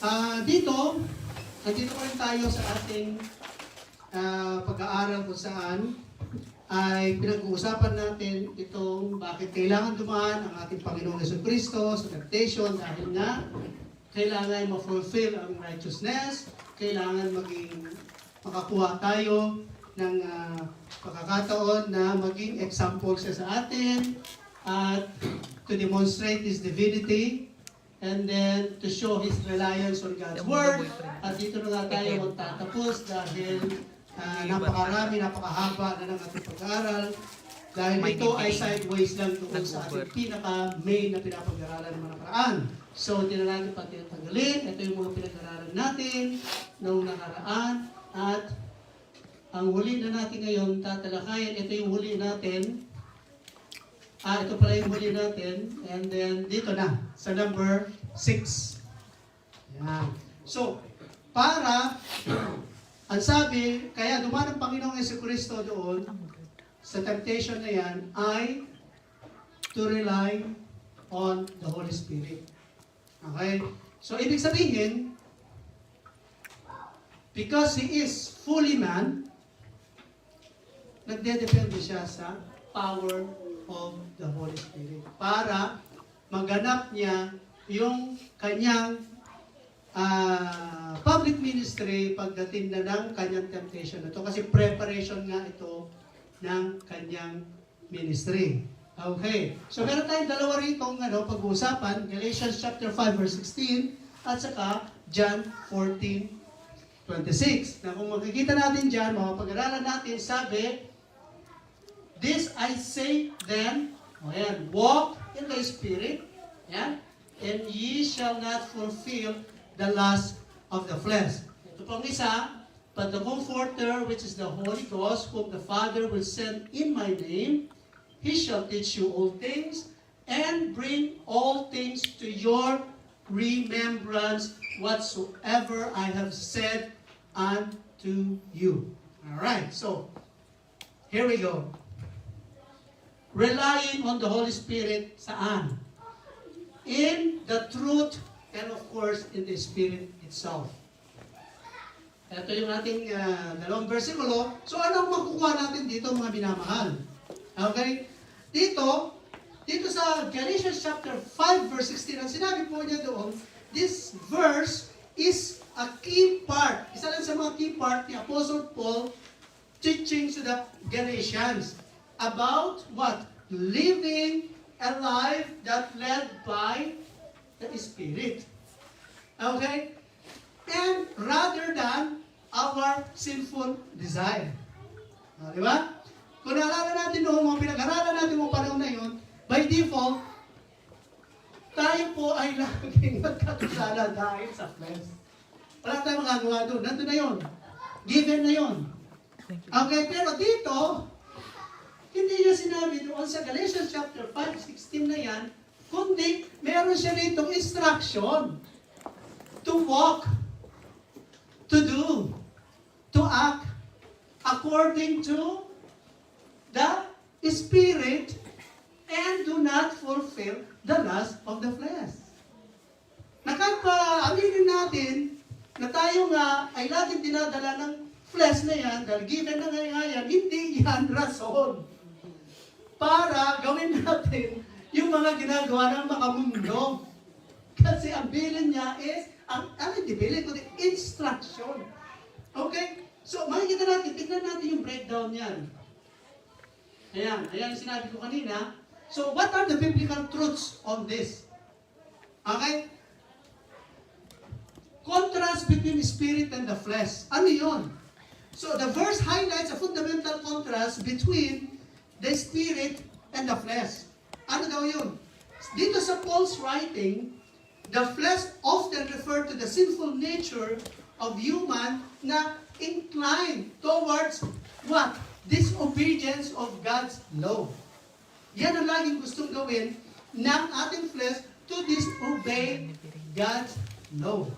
Nandito pa rin tayo sa ating pag-aaral kung saan ay pinag-uusapan natin itong bakit kailangan dumaan ang ating Panginoong Jesucristo sa temptation dahil nga kailangan ma-fulfill ang righteousness, kailangan makakuha tayo ng pagkakataon na maging example siya sa atin at to demonstrate His divinity and then to show His reliance on God's Word. At dito na nga tayo magtatapos dahil napakahaba na ng ating pag-aaral. Dahil ito ay sideways lang doon sa ating pinaka-main na pinapag-aralan ng mga nakaraan. So, hindi na natin pati natanggalin. Ito yung mga pinag-aralan natin noong nakaraan. At ang huli na natin ngayon tatalakayin, ito yung huli natin. Ito pala yung huli natin. And then, dito na, sa number 6. Yan. So, ang sabi, kaya dumaan ang Panginoong Jesucristo doon, sa temptation na yan, ay to rely on the Holy Spirit. Okay? So, ibig sabihin, because He is fully man, nagdedepende siya sa power of the Holy Spirit para maganap niya yung kanyang public ministry pagdating na ng kanyang temptation na ito. Kasi preparation nga ito ng kanyang ministry. Okay. So meron tayong dalawa rito pag-uusapan, Galatians chapter 5 verse 16 at saka John 14:26. Na kung makikita natin dyan, mapag-aralan natin, sabi, this I say then, walk in the Spirit, and ye shall not fulfill the lust of the flesh. Ito pang isa, but the Comforter, which is the Holy Ghost, whom the Father will send in my name, He shall teach you all things, and bring all things to your remembrance whatsoever I have said unto you. Alright, so, here we go. Relying on the Holy Spirit, saan? In the truth, and of course, in the Spirit itself. Ito yung ating dalawang versikulo. So, ano ang makukuha natin dito, mga binamahal? Okay? Dito sa Galatians chapter 5, verse 16, ang sinabi po niya doon, this verse is a key part. Isa lang sa mga key part ni Apostle Paul teaching to the Galatians about what? Living a life that led by the Spirit. Okay? And rather than our sinful desire. Di ba? Kung naalala natin noong mga pinag-aralan natin mga panahon na yun, by default, tayo po ay laging nagkakasala dahil sa flesh. Wala tayong magagawa doon. Nandun na yun. Given na yun. Okay, pero dito, hindi niya sinabi doon sa Galatians chapter 5:16 na yan, kundi meron siya rito instruction to walk, to do, to act according to the Spirit and do not fulfill the lust of the flesh. Nakapaminin natin na tayo nga ay laging dinadala ng flesh na yan, dahil given na nga yan, hindi yan rason para gawin natin yung mga ginagawa ng makamundo. Kasi ang bilin niya is, hindi bilin, kundi instruction. Okay? So, makikita natin, tignan natin yung breakdown niyan. Ayan yung sinabi ko kanina. So, what are the biblical truths on this? Okay? Contrast between spirit and the flesh. Ano yun? So, the verse highlights a fundamental contrast between the spirit and the flesh. Ano daw yun? Dito sa Paul's writing, the flesh often referred to the sinful nature of human na inclined towards what? Disobedience of God's law. Yan ang laging gustong gawin ng ating flesh to disobey God's law.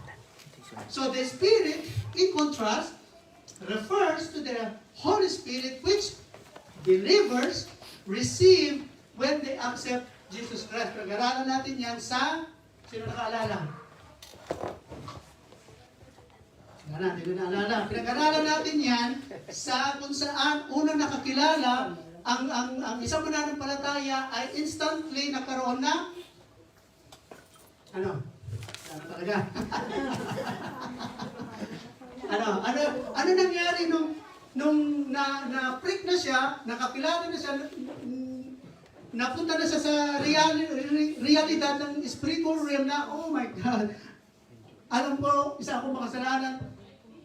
So the Spirit, in contrast, refers to the Holy Spirit which believers receive when they accept Jesus Christ. Pag-aralan natin yan sa, sino nakaalala? Hindi ko naalala. Pinag-aralan natin yan sa kung saan unang nakakilala ang isang mananampalataya ay instantly nagkaroon ng ano talaga? ano nangyari nung na-prick na siya, nakakilala na siya, napunta na siya sa realidad ng spiritual realm na, oh my God, alam ko, isa akong makasalanan,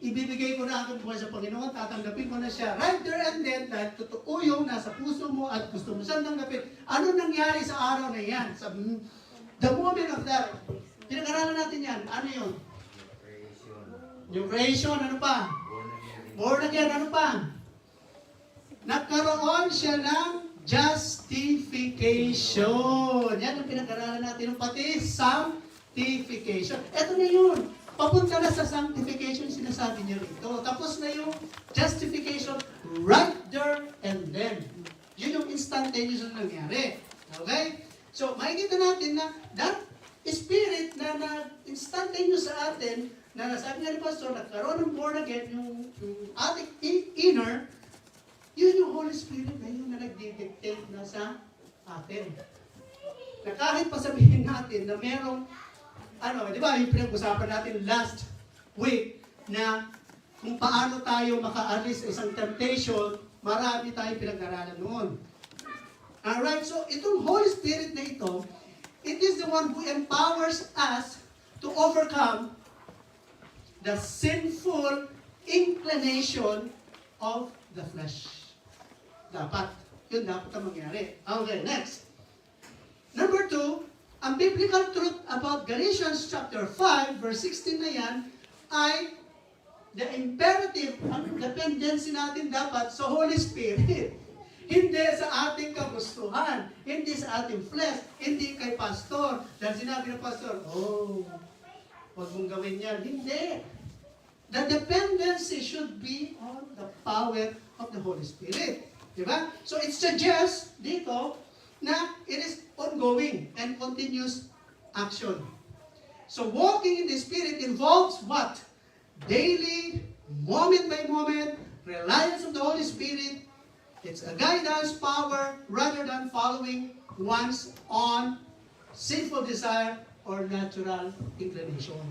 ibibigay ko na aking buhay sa Panginoon, tatanggapin ko na siya. Right there and then, dahil totoo yung nasa puso mo at gusto mo siyang tanggapin, ano nangyari sa araw na yan? Sa the moment of that, pinag-aralan natin yan. Ano yun? New creation, ano pa? Born again, ano pa? Nagkaroon siya ng justification. Yan ang pinag-aralan natin, pati sanctification. Ito na yun. Papunta na sa sanctification, sinasabi niya rito. Tapos na yung justification right there and then. Yun yung instantaneous na nangyari. Okay? So, makikita natin na that spirit na instantaneous sa atin, na nasabi nga ni Pastor, nagkaroon ng born again, yung ating inner, yun yung Holy Spirit na yun na nagdidictate na sa atin. Na kahit pasabihin natin na merong di ba, yung pinag-usapan natin last week na kung paano tayo makaalis sa isang temptation, marami tayong pinag-aralan noon. Alright, so itong Holy Spirit na ito, it is the one who empowers us to overcome the sinful inclination of the flesh. Yun dapat ang mangyari. Okay, next. Number 2, ang biblical truth about Galatians chapter 5, verse 16 na yan, ay the imperative, ang dependency natin dapat sa Holy Spirit. Hindi sa ating kagustuhan, hindi sa ating flesh, hindi kay pastor. Dahil sinabi ng pastor, huwag mong gawin yan. Hindi. The dependency should be on the power of the Holy Spirit. Diba? So it suggests dito na it is ongoing and continuous action. So walking in the Spirit involves what? Daily, moment by moment, reliance on the Holy Spirit. It's a guidance power rather than following one's own sinful desire or natural inclination.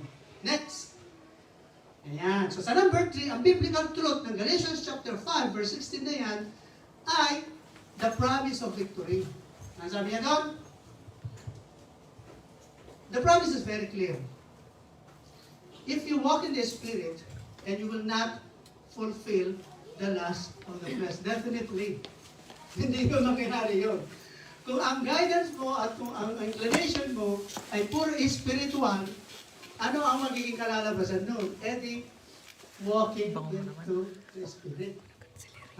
Next. Ayan. So sa number 3, ang biblical truth ng Galatians chapter 5, verse 16 na yan, ay the promise of victory. Ang sabi niya doon? The promise is very clear. If you walk in the Spirit, and you will not fulfill the lust of the flesh, definitely, hindi ko mangyayari yun. Kung ang guidance mo at kung ang inclination mo ay puro spiritual, ano ang magiging kalalabasan nun? Edi, walking into the Spirit.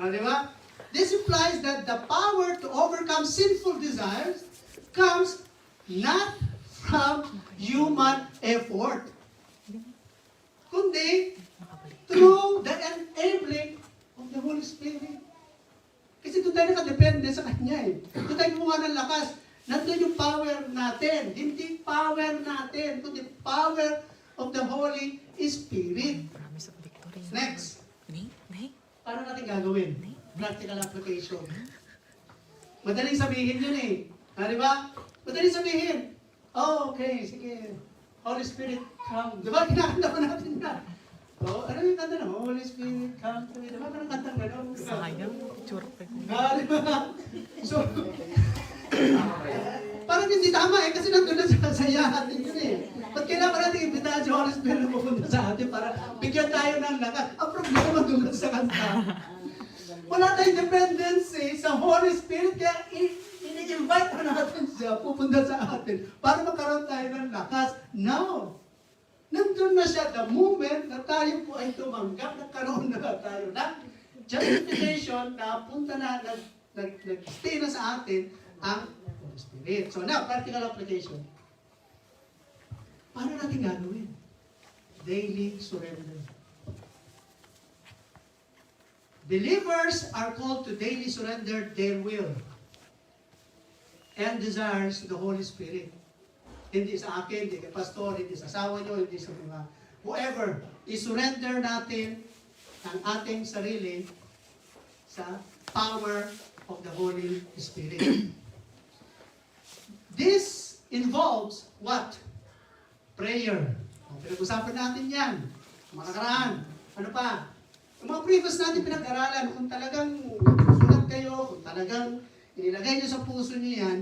Di ba? This implies that the power to overcome sinful desires comes not from human effort, kundi through the enabling of the Holy Spirit. Kasi doon tayo nakadepende sa Kanya eh. Doon tayo kumuha ng lakas. Nandun yung power natin. Hindi power natin, kundi power of the Holy Spirit. Next. Paano natin gagawin? Practical application. Madaling sabihin yun eh. Di ba? Madaling sabihin. Okay, sige. Holy Spirit, come. Di ba? Kinakanta ko natin na. Ano yung kanta na? Holy Spirit, come to me. Di ba? Parang kantang gano'n. Sayang. Tsura pa yun. Di ba? So, parang hindi tama eh. Kasi nandun na sa sayahan yun eh. Ba't kailangan natin imbitahan si Holy Spirit na pupunta sa atin para bigyan tayo ng lakas? Ang problema doon sa kanta. Wala tayong dependency sa Holy Spirit, kaya ini-invite na natin siya pupunta sa atin para magkaroon tayo ng lakas. No! Nandun na siya the moment na tayo po ay tumanggap, nagkaroon na tayo ng justification na punta na, nag-stay na sa atin ang Holy Spirit. So now, practical application. Paano natin gagawin? Daily surrender. Believers are called to daily surrender their will and desires to the Holy Spirit. Hindi sa akin, hindi kay pastor, hindi sa asawa nyo, hindi sa mga whoever, isurrender natin ang ating sarili sa power of the Holy Spirit. This involves what? Prayer. Pinag-usapan natin yan. Mga nakaraan. Ano pa? Yung mga previous natin pinag-aralan, kung talagang sulat kayo, kung talagang inilagay nyo sa puso nyo yan,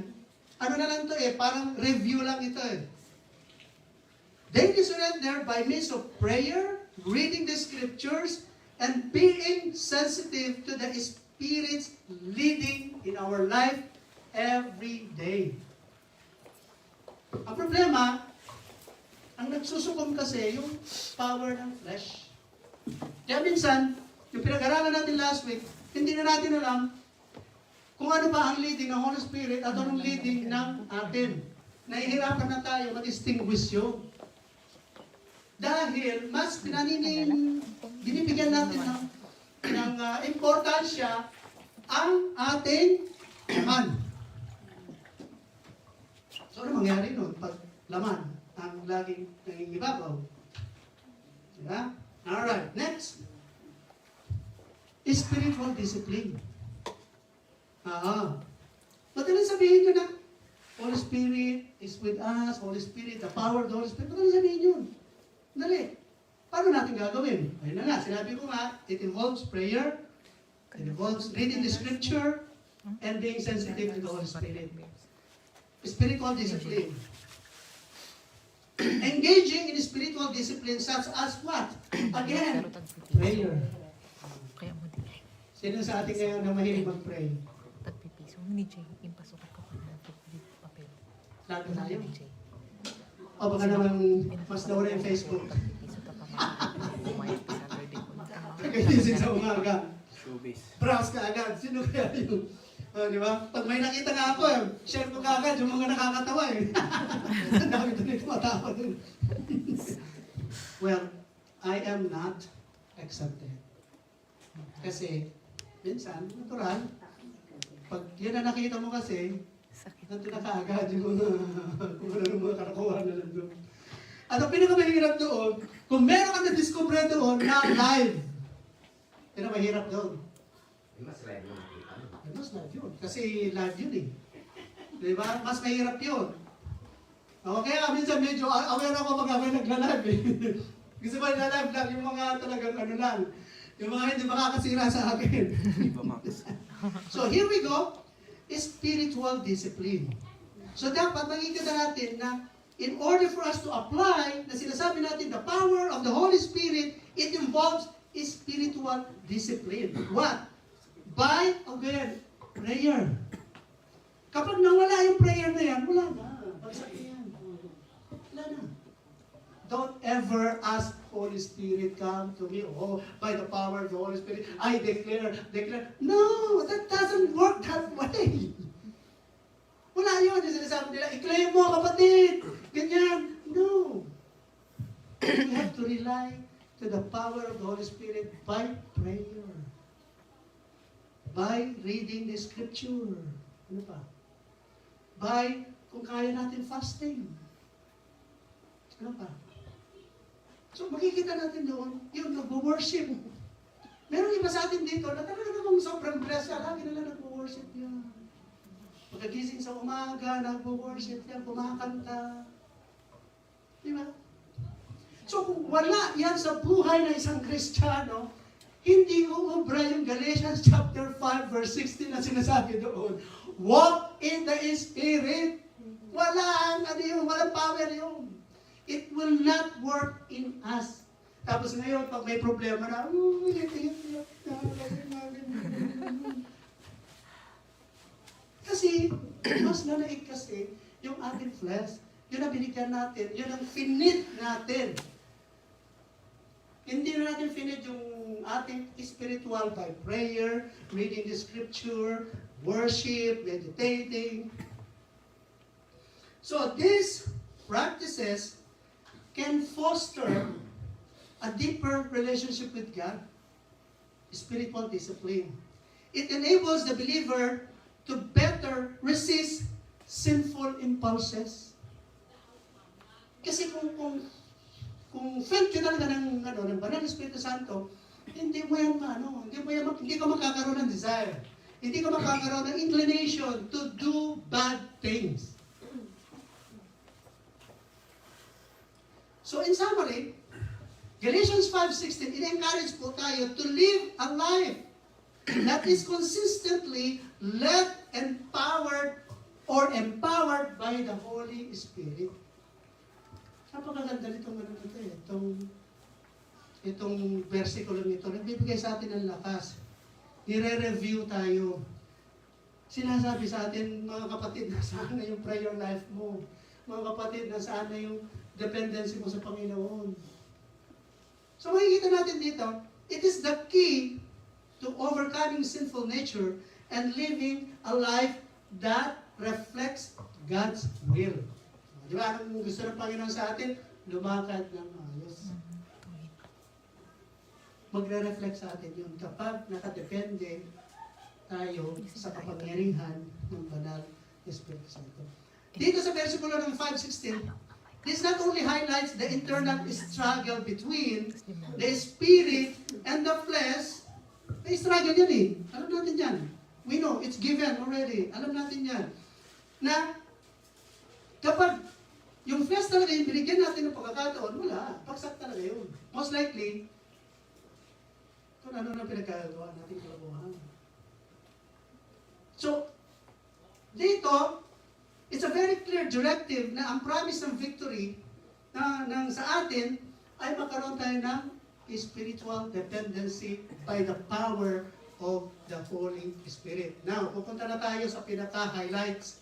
ano na lang to parang review lang ito Daily surrender by means of prayer, reading the scriptures, and being sensitive to the Spirit's leading in our life every day. Ang problema, ang nagsusukom kasi yung power ng flesh. Kaya minsan, yung pinag-aralan natin last week, hindi na natin alam kung ano ba ang leading ng Holy Spirit at anong leading ng atin. Nahihirapan na tayo mag-distinguish yun. Dahil mas binibigyan natin ng importansya ang ating laman. So ano mangyari nun pag laman ang laging nangingibabaw? Diba? Alright, next. Spiritual discipline. Madaling sabihin nyo na, Holy Spirit is with us, Holy Spirit, the power of the Holy Spirit. Madaling sabihin yun. Dali. Paano natin gagawin? Ayun na nga, sinabi ko nga, it involves prayer, it involves reading the scripture, and being sensitive to the Holy Spirit. Spiritual discipline. Engaging in spiritual discipline such as what? Again, prayer. Sino sa atin ngayon na mahilig mag-pray? Tagpipiso ni Jay, impasukat ko pa na papel. Lahat na tayo? O baka naman mas nawala yung Facebook. Kagising sa umaga. Browse ka agad. Sino kaya yun? Di ba? Pag may nakita nga ako, share ko agad yung mga nakakatawa Ang dami doon yung tumatawa doon. Well, I am not accepted. Kasi, minsan, natural, pag yun na nakita mo kasi, nandun na kaagad yung kung ano mga karakuhan na nandun. At ang pinakamahirap doon, kung meron ka na-discover doon na live, pinakamahirap doon. Mas live mo nakita mo. Mas live yun. Kasi live yun Diba? Mas mahirap yun. Kaya minsan medyo aware ako pag may nagla-live Gusto ba nagla-live lang yung mga talagang ano lang. Yung mga hindi makakasira sa akin. So here we go. Spiritual discipline. So dapat makikita natin na in order for us to apply, na sinasabi natin, the power of the Holy Spirit, it involves spiritual discipline. What? By, again, prayer. Kapag nawala yung prayer na yan, wala na. Bagsak na yan. Wala na. Don't ever ask Holy Spirit, come to me. Oh, by the power of the Holy Spirit, I declare. No, that doesn't work that way. Wala yun. Yung sinasabi nila, i-claim mo, kapatid. Ganyan. No. We have to rely to the power of the Holy Spirit by prayer. By reading the scripture. Ano pa? By, kung kaya natin, fasting. Ano pa? So makikita natin doon, yung nag-worship. Meron iba sa atin dito na talaga namang sobrang blessed yan. Lagi nila nag-worship yan. Pagkagising sa umaga, nag-worship yan, kumakanta. Di ba? So kung wala yan sa buhay ng isang Kristiyano, hindi uubra yung Galatians chapter 5 verse 16 na sinasabi doon. Walk in the Spirit. Walang power yun. It will not work in us. Tapos ngayon, pag may problema na, kasi, mas nanaig kasi, yung ating flesh, yun ang binigyan natin, yun ang finite natin. Hindi na natin finite yung ating spiritual by prayer, reading the scripture, worship, meditating. So these practices can foster a deeper relationship with God, spiritual discipline. It enables the believer to better resist sinful impulses. Kasi kung kung filled ka talaga ng, ng Banal na Espiritu Santo, hindi mo yan, hindi ka makakaroon ng desire. Hindi ka makakaroon ng inclination to do bad things. So in summary, Galatians 5:16, in-encourage po tayo to live a life that is consistently led, empowered, or empowered by the Holy Spirit. Napakaganda nitong itong versikulo nito. Nagbibigay sa atin ng lakas. Nire-review tayo. Sinasabi sa atin, mga kapatid, na sana yung prayer life mo. Mga kapatid, na sana yung dependency mo sa Panginoon. So makikita natin dito, it is the key to overcoming sinful nature and living a life that reflects God's will. Di ba? Anong gusto ng Panginoon sa atin? Lumakad ng ayos. Magre-reflect sa atin yun kapag nakadepende tayo sa kapangyarihan ng Banal na Espiritu Santo. Dito sa versikulo ng 5:16, this not only highlights the internal struggle between the spirit and the flesh. May struggle yan eh. Alam natin yan. We know, it's given already. Alam natin yan. Na kapag yung flesh talaga yung binigyan natin ng pagkakataon, wala. Paksak talaga yun. Most likely, kung ano na pinagkagawa natin kalabuhan. So, dito, it's a very clear directive na ang promise ng victory sa atin ay magkaroon tayo ng spiritual dependency by the power of the Holy Spirit. Now, pupunta na tayo sa pinaka-highlights.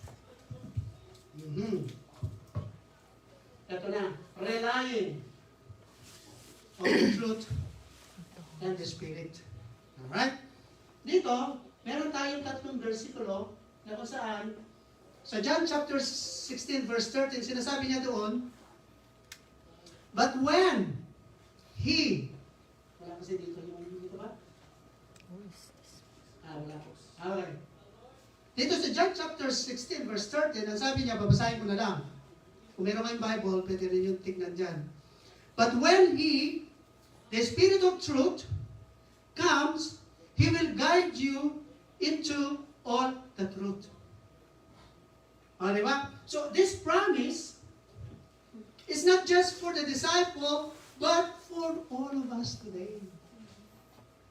Ito na, relying on the truth and the Spirit. Alright? Dito, meron tayong tatlong versikulo na kung saan sa John chapter 16 verse 13, sinasabi niya doon, but when He, wala kasi dito ba? Wala po. Okay. Dito sa John chapter 16 verse 13, ang sabi niya, babasahin ko na lang. Kung meron kayong Bible, pwede rin yung tignan dyan. But when He, the Spirit of truth, comes, He will guide you into all the truth. Di ba? So this promise is not just for the disciple, but for all of us today.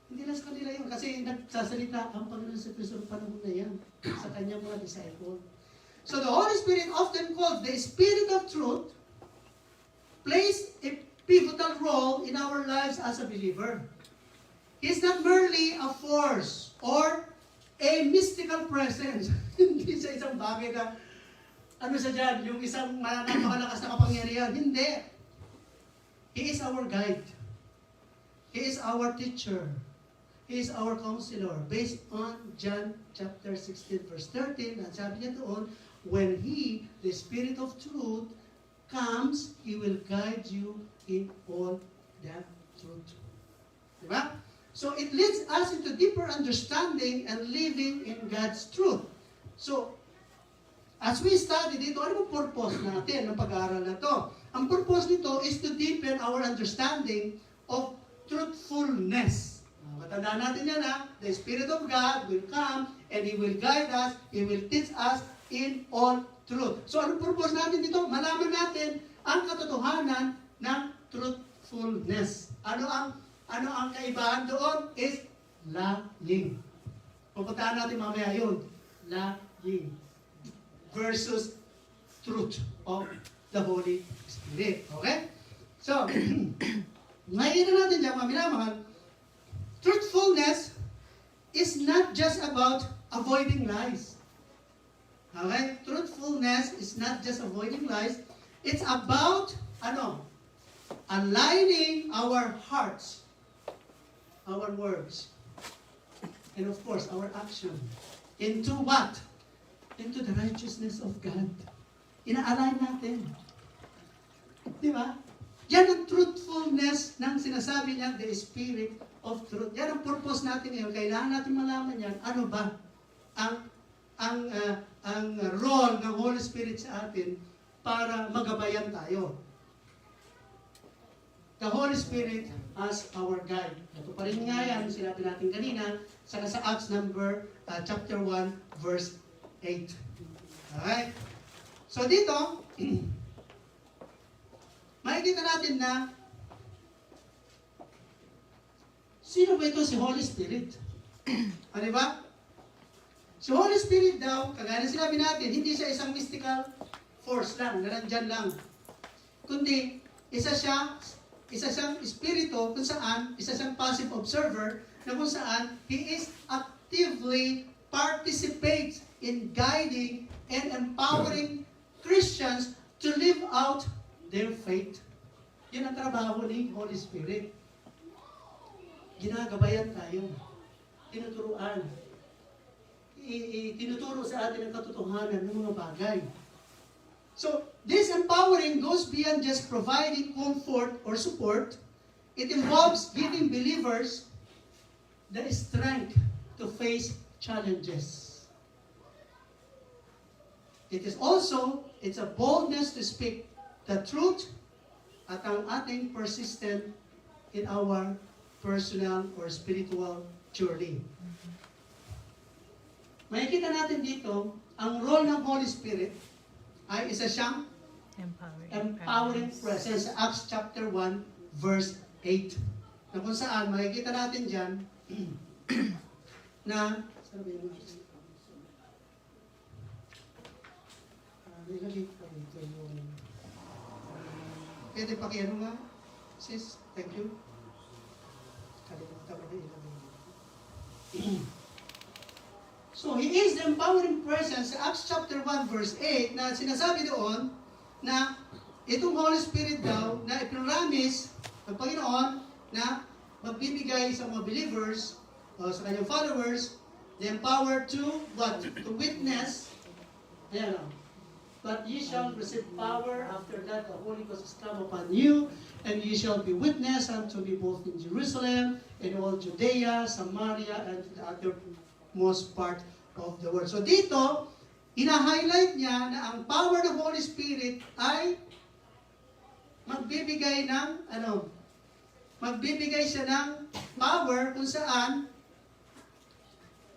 Hindi na sa kanila yun, kasi nagsasalita ang Panginoon sa Kristo ng panahon na yan sa kanyang mga disciple. So the Holy Spirit, often called the Spirit of Truth, plays a pivotal role in our lives as a believer. He's not merely a force or a mystical presence. Hindi sa isang bagay na sa dyan, yung isang napakalakas na kapangyarihan. Hindi. He is our guide. He is our teacher. He is our counselor. Based on John chapter 16 verse 13, at sabi niya doon, when He, the Spirit of truth, comes, He will guide you in all that truth. Diba? So it leads us into deeper understanding and living in God's truth. So, as we study dito, ano ang purpose natin ng pag-aaral na to? Ang purpose nito is to deepen our understanding of truthfulness. Matandaan natin yan the Spirit of God will come and He will guide us, He will teach us in all truth. So anong purpose natin dito? Malaman natin ang katotohanan ng truthfulness. Ano ang kaibahan doon is lying. Pupuntahan natin mamaya yun. Lying versus truth of the Holy Spirit. Okay? So, makikita natin dyan, mga minamahal, truthfulness is not just about avoiding lies. Okay? Truthfulness is not just avoiding lies. It's about, aligning our hearts, our words, and of course, our action into what? Into the righteousness of God. Ina-align natin. Di ba? Yan ang truthfulness ng sinasabi niya, the Spirit of Truth. Yan ang purpose natin ngayon. Kailangan natin malaman yan. Ano ba ang role ng Holy Spirit sa atin para magabayan tayo. the Holy Spirit as our guide. Ito pa rin nga yan, sinabi natin kanina, sa Acts chapter 1, verse 8. Alright? So dito, makikita natin na sino ba ito si Holy Spirit? Ano ba? Si Holy Spirit daw, kagaya na sinabi natin, hindi siya isang mystical force lang, na nandyan lang. Kundi, isa siyang espiritu kung saan, isa siyang passive observer na kung saan he is actively participates in guiding and empowering Christians to live out their faith. Yun ang trabaho ni Holy Spirit. Ginagabayan tayo. Tinuturuan. Tinuturo sa atin ang katotohanan ng mga bagay. So, this empowering goes beyond just providing comfort or support. It involves giving believers the strength to face challenges. It's a boldness to speak the truth at ang ating persistent in our personal or spiritual journey. Makikita natin dito, ang role ng Holy Spirit ay isa siyang empowering presence sa Acts chapter 1, verse 8. Na kung saan, makikita natin dyan, na, saan ba yung nilagay ko dito yung, pwede pakiano nga, sis, thank you. Kalimutan ko na ilagay. So, He is the empowering presence sa Acts chapter 1 verse 8 na sinasabi doon na itong Holy Spirit daw na ipromise ng Panginoon na magbibigay sa mga believers o sa kanyang followers the empower to what? To witness. Ayan o. But ye shall receive power after that the Holy Ghost has come upon you, and ye shall be witness unto me both in Jerusalem, in all Judea, Samaria, and to the uttermost part of the world. So dito, ina-highlight niya na ang power ng Holy Spirit ay magbibigay siya ng power kung saan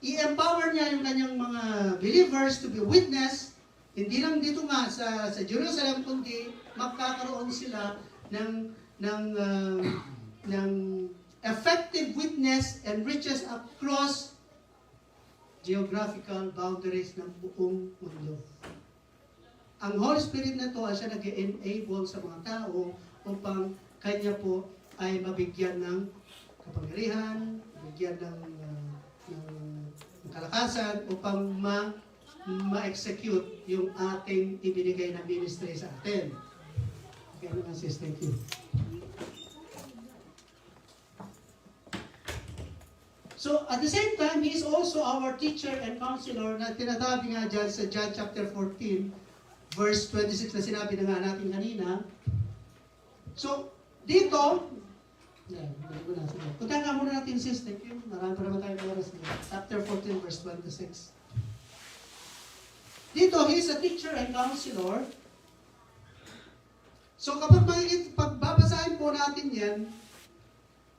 i-empower niya yung kanyang mga believers to be witness. Hindi lang dito nga sa Jerusalem, kundi magkakaroon sila ng effective witness and reaches across geographical boundaries ng buong mundo. Ang Holy Spirit na to ay siya nag-enable sa mga tao upang kanya po ay mabigyan ng kapangyarihan, mabigyan ng kalakasan upang ma-execute yung ating ibinigay na ministry sa atin. Okay, naman sis, thank you. So, at the same time, He is also our teacher and counselor na tinatabi nga dyan sa John chapter 14, verse 26 na sinabi na nga natin kanina. So, dito, punta nga muna natin sis, thank you. Marami pa naman tayong oras dito. Chapter 14, verse 26. Dito, He is a teacher and counselor. So kapag pagbabasahin po natin yan,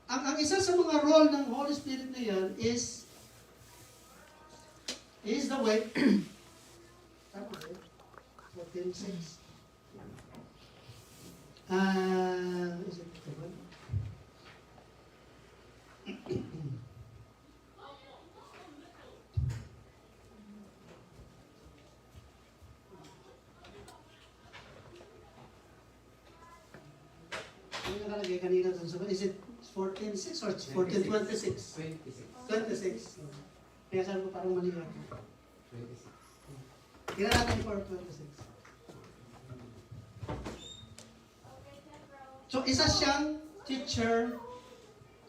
ang isa sa mga role ng Holy Spirit na yan is the way, 14:6. Is it the one? Nakalagay kanina dun sa, is it 14:6 or 14:26? 26. Kaya sabi ko parang mali ako. 26. Tingnan natin for 26. So, isa siyang teacher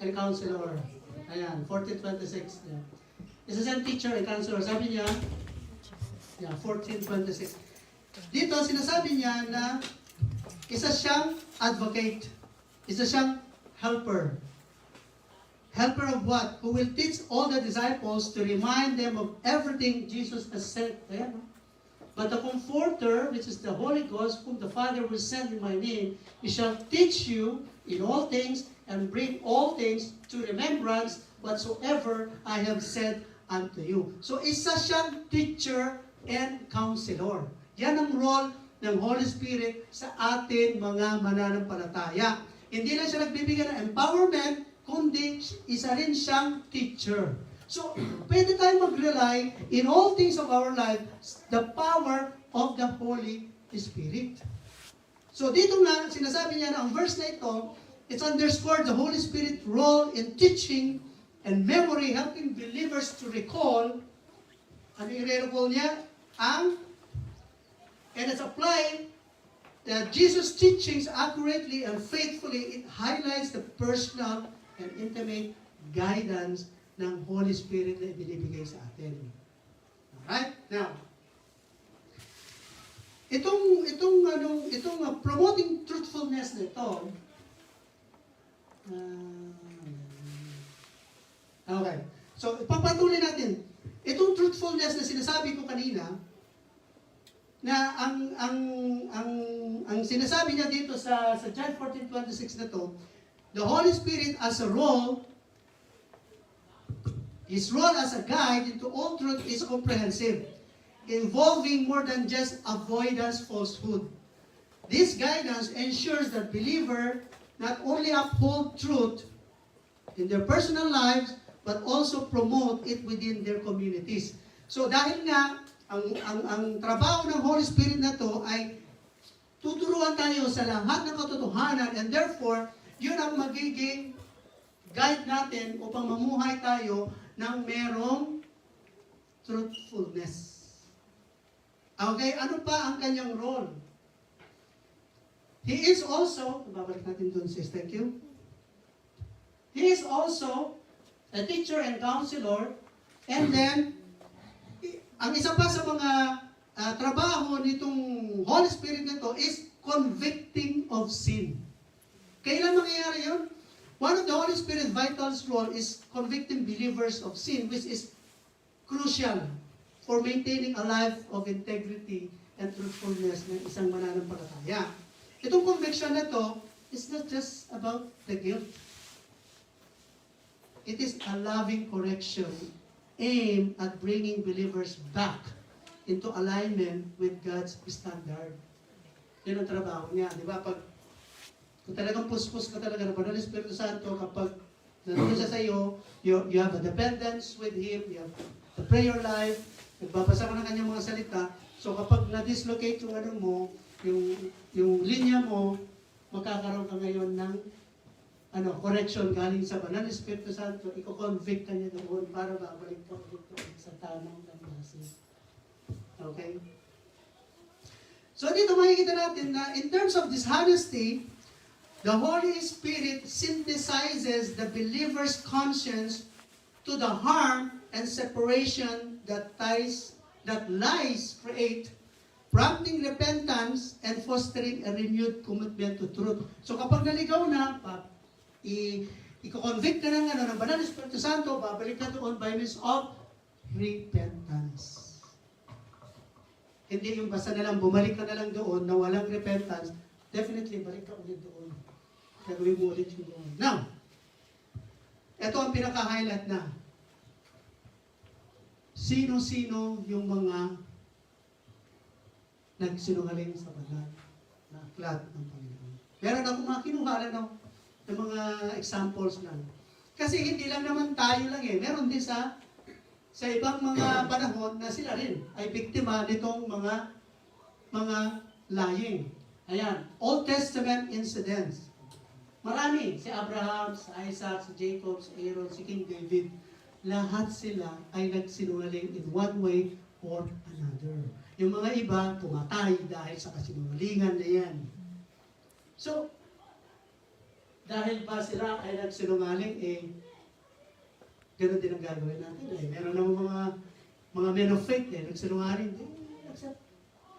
and counselor. Ayan, 14:26. Ayan. Isa siyang teacher and counselor. Sabi niya, 14:26. Dito, sinasabi niya na isa siyang advocate. Isa siyang helper. Helper of what? Who will teach all the disciples to remind them of everything Jesus has said. Ayan. But the Comforter, which is the Holy Ghost, whom the Father will send in my name, He shall teach you, in all things, and bring all things to remembrance whatsoever I have said unto you. So isa siyang teacher and counselor. Yan ang role ng Holy Spirit sa atin mga mananampalataya. Hindi lang siya nagbibigay ng empowerment, kundi isa rin siyang teacher. So, pwede tayong mag-rely in all things of our life, the power of the Holy Spirit. So, dito nga, sinasabi niya na ang verse na ito, it's underscored the Holy Spirit role in teaching and memory, helping believers to recall. Ano yung i-recall niya? And it's applied Jesus' teachings accurately and faithfully. It highlights the personal and intimate guidance ng Holy Spirit na ibinibigay sa atin. Alright? Now, itong promoting truthfulness nito, okay. So, papatuloy natin. Itong truthfulness na sinasabi ko kanina, na ang sinasabi niya dito sa John 14:26 na to, the Holy Spirit as a role, his role as a guide into all truth is comprehensive, involving more than just avoidance falsehood. This guidance ensures that believer not only uphold truth in their personal lives, but also promote it within their communities. So dahil nga, ang trabaho ng Holy Spirit na to ay tuturuan tayo sa lahat ng katotohanan, and therefore, yun ang magiging guide natin upang mamuhay tayo ng merong truthfulness. Okay, ano pa ang kanyang role? He is also, babalik natin dun sis, thank you. He is also a teacher and counselor, and then, ang isa pa sa mga trabaho nitong Holy Spirit nito is convicting of sin. Kailan mangyayari yun? One of the Holy Spirit vital role is convicting believers of sin, which is crucial for maintaining a life of integrity and truthfulness ng isang mananampalataya. Itong conviction na to is not just about the guilt. It is a loving correction aimed at bringing believers back into alignment with God's standard. Yun ang trabaho niya. Di ba? Kung talagang puspos ka talaga ng Banal Espiritu Santo, kapag nandun siya sa iyo, you have a dependence with Him, you have the prayer life, nagbabasa ka ng kanyang mga salita, so kapag na-dislocate yung ano mo, yung linya mo, magkakaroon ka ngayon ng correction galing sa Banal Espiritu Santo, i-convict ka niya doon para babalik ka ulit sa tamang landasin. Okay? So dito makikita natin na in terms of dishonesty, the Holy Spirit synthesizes the believer's conscience to the harm and separation that lies create, prompting repentance and fostering a renewed commitment to truth. So kapag naligaw na, i-convict ka ng Banal Espiritu Santo, babalik ka doon by means of repentance. Hindi yung basta na lang, bumalik ka na lang doon na walang repentance, definitely balik ka ulit doon. Gagawin mo ulit yung doon. Now, ito ang pinaka-highlight na. Sino-sino yung mga nagsinungaling sa banal na aklat ng Panginoon. Meron akong mga kinuha ng mga examples lang. Kasi hindi lang naman tayo lang eh. Meron din sa ibang mga panahon na sila rin ay biktima nitong mga lying. Ayan, Old Testament incidents. Marami. Si Abraham, si Isaac, si Jacob, si Aaron, si King David. Lahat sila ay nagsinungaling in one way or another. Yung mga iba, tumatay dahil sa kasinungalingan na yan. So, dahil ba sila ay nagsinungaling, ganoon din ang gagawin natin. Meron naman mga men of faith, nagsinungaling, accept,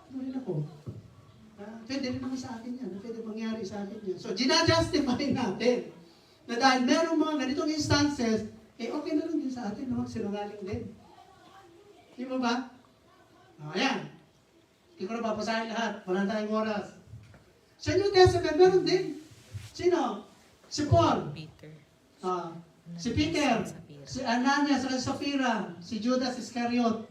ano rin ako. Pwede rin naman sa akin yan. Pwede mangyari sa akin yan. So, ginajustify natin na dahil meron mga ganitong instances, okay na lang din sa atin na magsinungaling din. Di ba ba? Ayan. Hindi ko na babasahin lahat. Wala tayong oras. Sa New Testament, meron din. Sino? Si Paul, Peter. ah, si Peter, Sapphira. si Ananias at Sapphira, si Judas Iscariot.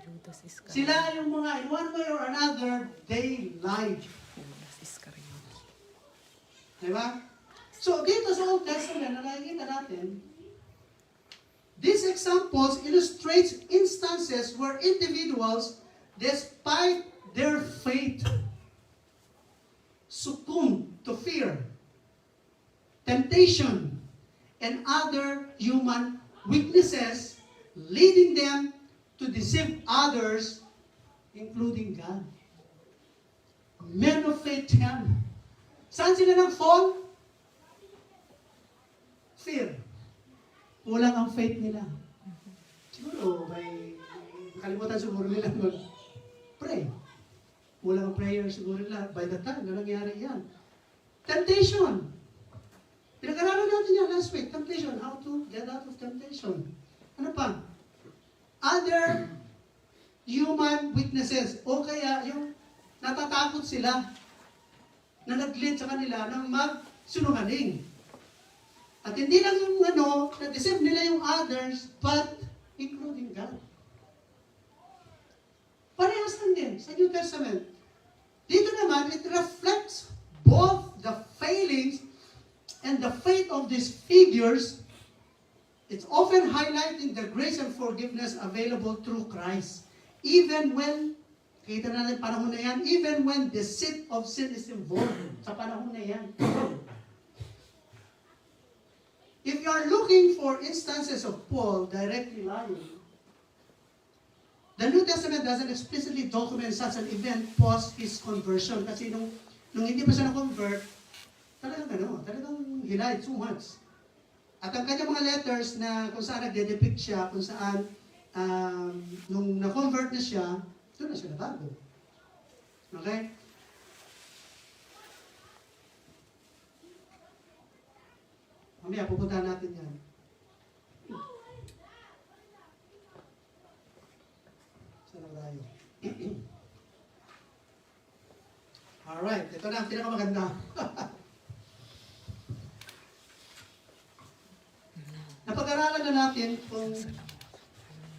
Judas Iscariot. Sila yung mga, in one way or another, they lied. Judas Iscariot. Diba? So, dito sa Old Testament, na nakikita natin, these examples illustrates instances where individuals, despite their faith, succumb to fear, temptation, and other human weaknesses, leading them to deceive others, including God. Men of faith yan. Saan sila nag-fall? Fear. Kulang ang faith nila. Siguro, kalimutan siguro nila mag-pray. Kulang ang prayer siguro nila by the time na nangyari yan. Temptation. Pinag-aralan natin yan last week. Temptation. How to get out of temptation. Ano pa? Other human weaknesses. O kaya yung natatakot sila na nag-lead sa kanila ng magsinungaling. At hindi lang yung na-deceive nila yung others, but including God. Parehas lang din sa New Testament. Dito naman, it reflects both the failings and the faith of these figures. It's often highlighting the grace and forgiveness available through Christ. Even when, kita natin panahon na yan, even when the deceit of sin is involved sa panahon na yan. If you are looking for instances of Paul directly lying, the New Testament doesn't explicitly document such an event post his conversion. Kasi nung hindi pa siya na-convert, talagang he lied too much. At ang kanyang mga letters na kung saan nagde-depict siya, kung saan nung na-convert na siya, doon na siya nabago. Okay? Mamaya, pupuntahan natin yan. Saan na tayo? Alright, ito na ang pinakamaganda. Napag-aralan na natin kung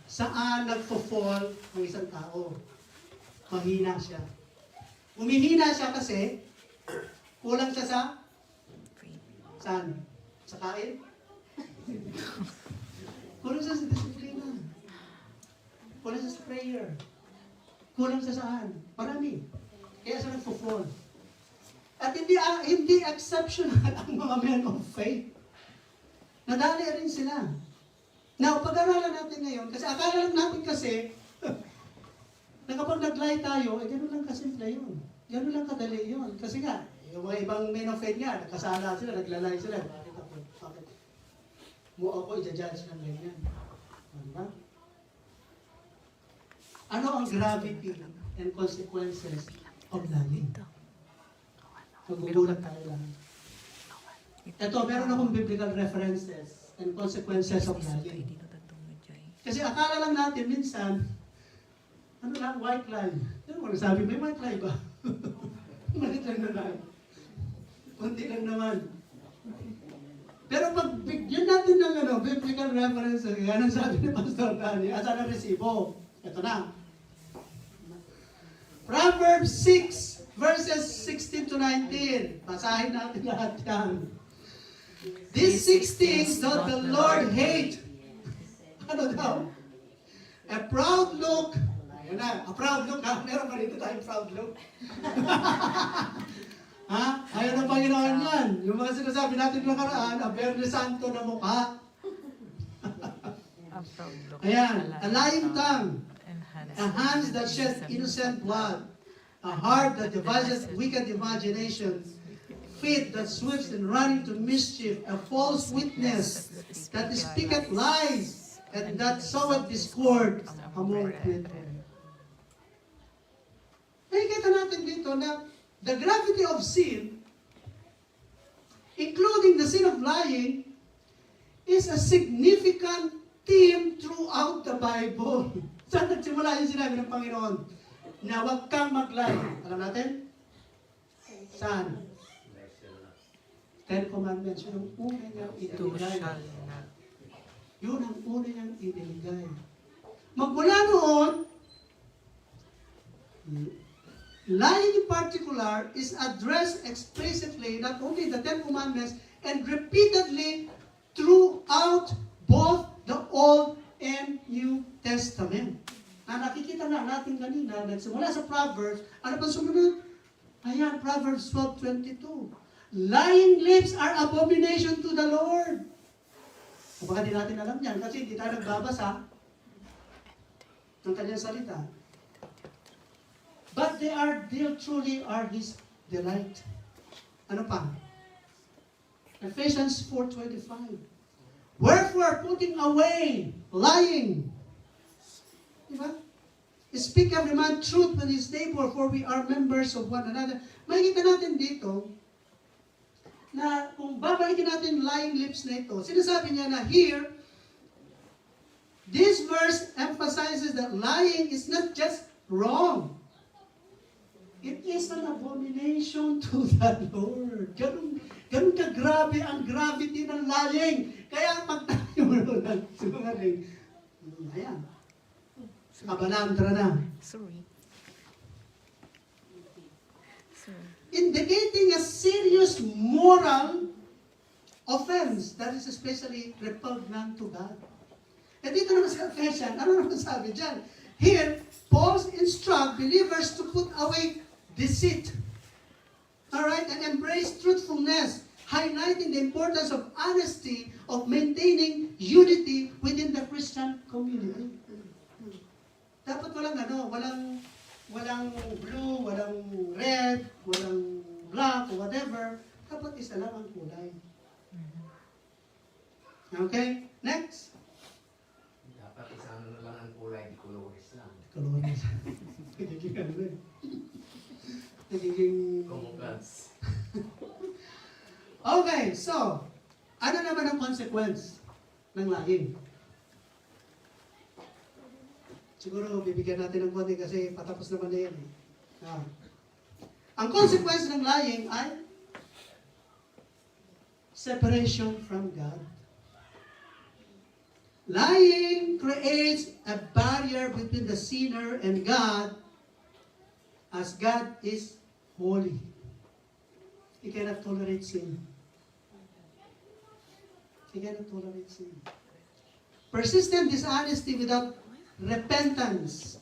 saan nagpo-fall ang isang tao. Mahina siya. Umihina siya kasi kulang siya sa saan? Sa kain? Kulang siya sa disiplina. Kulang siya sa prayer. Kulang siya saan? Marami. Kaya siya nagpo-fall. At hindi exceptional ang mga men of faith. Nadali rin sila. Now, pag-aralan natin ngayon, kasi akala lang natin kasi, na kapag nag-lie tayo, gano'n lang kasimple yun. Gano'n lang kadali yun. Kasi nga, yung mga ibang men of faith nga, nagkasala sila, naglalay sila. Bakit mo ako i-judge ng ganyan? Diba? Ano ang gravity and consequences of lying? Magugulat tayo lang. Ito, meron akong biblical references and consequences of lying. Kasi akala lang natin minsan, ano lang, white lie. Ano mo sabi, may white lie ba? Malit lang naman. Kunti lang naman. Pero pag bigyan natin ng biblical references, yan ang sabi ni Pastor Danny, asan ang resibo? Ito na. Proverbs 6, verses 16 to 19. Basahin natin lahat yan. These 6 things doth the Lord hate. Ano daw? A proud look. Ayan na, a proud look ha. Meron pa rito tayong proud look. Ha? Ayaw ng Panginoon yan. Yung mga sinasabi natin nakaraan, a Berne Santo na mukha. Ayan, a lying tongue. A hands that shed innocent blood. A heart that devises wicked imaginations. Feet that swift in running to mischief. A false witness that speaketh lies. And that soweth discord among brethren. Nakikita natin dito na the gravity of sin, including the sin of lying, is a significant theme throughout the Bible. Saan nagsimula yung sinabi ng Panginoon? Na huwag kang mag-lie. Alam natin? Saan? Ten Commandments, yun ang una niyang Ito ibinigay. shall not. Yun ang una niyang ibinigay. Magmula noon, lying in particular is addressed explicitly, not only in the Ten Commandments, and repeatedly throughout both the Old and New Testament. Na nakikita na natin kanina, nagsimula sa Proverbs, ano pa sumunod? Ayan, Proverbs 12:22. Lying lips are abomination to the Lord. O baka di natin alam yan kasi hindi tayo nagbabasa ng kanyang salita. But they truly are His delight. Ano pa? Ephesians 4:25. Wherefore, putting away lying. Diba? Speak every man truth with his neighbor, for we are members of one another. Makikita natin dito, na kung babalikin natin lying lips na ito, sinasabi niya na here, this verse emphasizes that lying is not just wrong. It is an abomination to the Lord. Ganun ka-grabe ang gravity ng lying. Kaya pag tayo nagsinungaling, ayan, kabalandra na. Sorry. Indicating a serious moral offense that is especially repugnant to God. E dito naman sa Ephesians, ano naman sabi dyan? Here, Paul instructs believers to put away deceit, alright, and embrace truthfulness, highlighting the importance of honesty, of maintaining unity within the Christian community. Dapat walang blue, walang red, walang black, or whatever. Dapat isa lang ang kulay. Okay? Next. Dapat isang na lang ang kulay, di colores lang. Colores. Nagiging ano eh. Nagiging... Kumugans. Okay, so, ano naman ang consequence ng lying? Siguro bibigyan natin ng konti kasi patapos naman na yan eh. Ang consequence ng lying ay separation from God. Lying creates a barrier between the sinner and God, as God is holy. He cannot tolerate sin. He cannot tolerate sin. Persistent dishonesty without repentance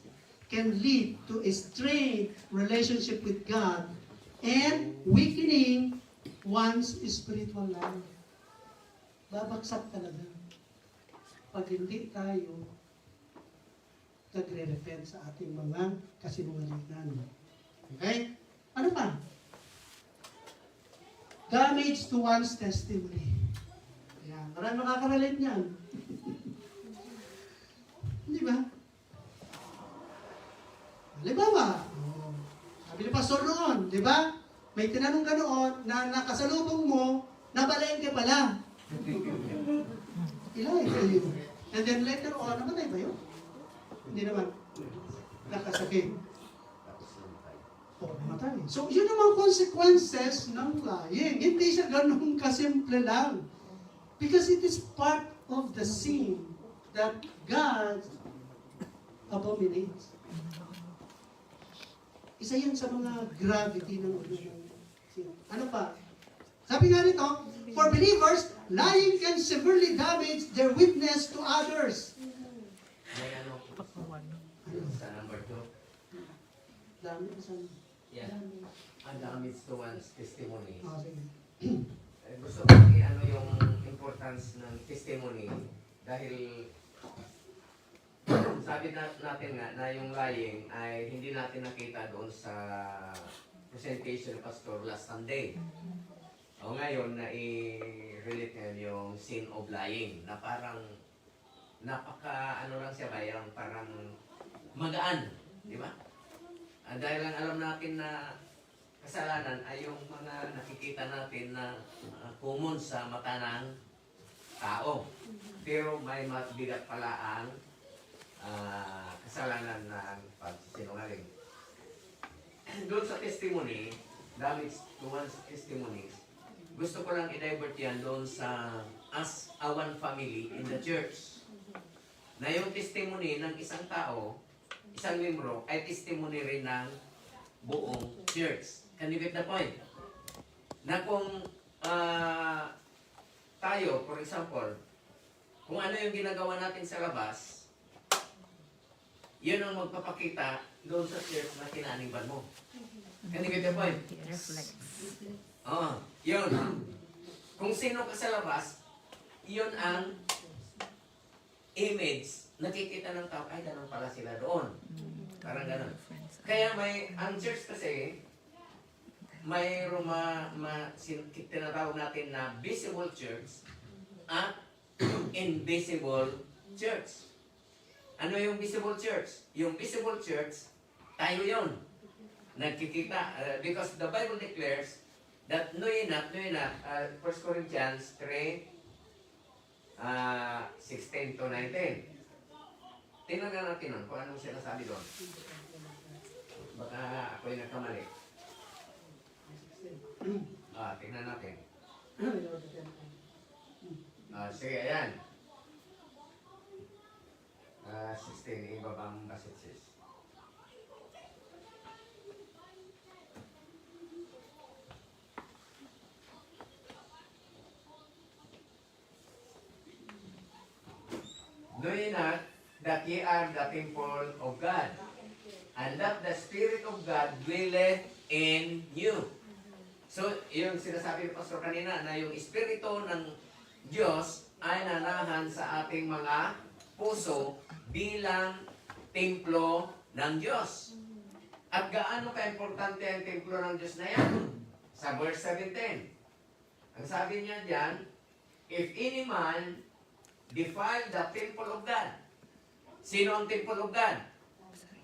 can lead to a strained relationship with God and weakening one's spiritual life. Babagsak talaga pag hindi tayo nagre-repent sa ating mga kasinungalingan. Okay? Ano pa? Damage to one's testimony. Ayan. Marami makaka-relate niyan. Di ba? Halimbawa, sabi ni Pastor noon, di ba? May tinanong ka noon na nakasalubong mo, nabalengke pala. Ilay kayo. And then later on, namatay ba yun? Hindi naman. Nakasakit. O, namatay. So, yun naman consequences ng lying. Hindi siya ganun kasimple lang. Because it is part of the sin that God abominates. Isa yan sa mga gravity ng sin. Ano pa? Sabi nga nito, for believers, lying can severely damage their witness to others. May ano, sa number 2. Dami, isang... Yeah. Ang damage to one's testimony. Oh, sige. Gusto ko ano yung importance ng testimony dahil sabi natin nga na yung lying ay hindi natin nakita doon sa presentation ni Pastor last Sunday. O ngayon na i-relate ngayon yung sin of lying na parang napaka ano lang siya ba yung parang magaan, di ba? Dahil lang alam natin na kasalanan ay yung mga nakikita natin na common sa mata ng tao. Pero may mabigat pala ang kasalanan ng pagsinungaling. Doon sa testimony, damage to one's testimonies, gusto ko lang i-divert yan doon sa as a one family in the church. Na yung testimony ng isang tao, isang membro, ay testimony rin ng buong church. Can you get the point? Na kung tayo, for example, kung ano yung ginagawa natin sa labas, yun ang magpapakita doon sa church na kinaniban mo. Can you get the point? It reflects. Oo, yun. Kung sino ka sa labas, yun ang image. Nakikita ng tao, ay, ganun pala sila doon. Parang ganun. Kaya ang church kasi, mayroong tinatawag natin na visible church at invisible church. Ano yung visible church? Yung visible church, tayo yon. Nagkikita. Because the Bible declares that know ye not, 1 Corinthians 3, 16 to 19. Tingnan nga natin nun kung anong sinasabi doon. Baka ako'y nagkamali. Tingnan natin. Sige, ayan. 16, ibabang passages. Know ye not that ye are the temple of God, and that the Spirit of God dwelleth in you. So, yung sinasabi ni Pastor kanina, na yung Espiritu ng Diyos ay nanahan sa ating mga puso bilang templo ng Diyos. At gaano ka-importante ang templo ng Diyos na yan? Sa verse 17. Ang sabi niya diyan, if any man defile the temple of God. Sino ang temple of God?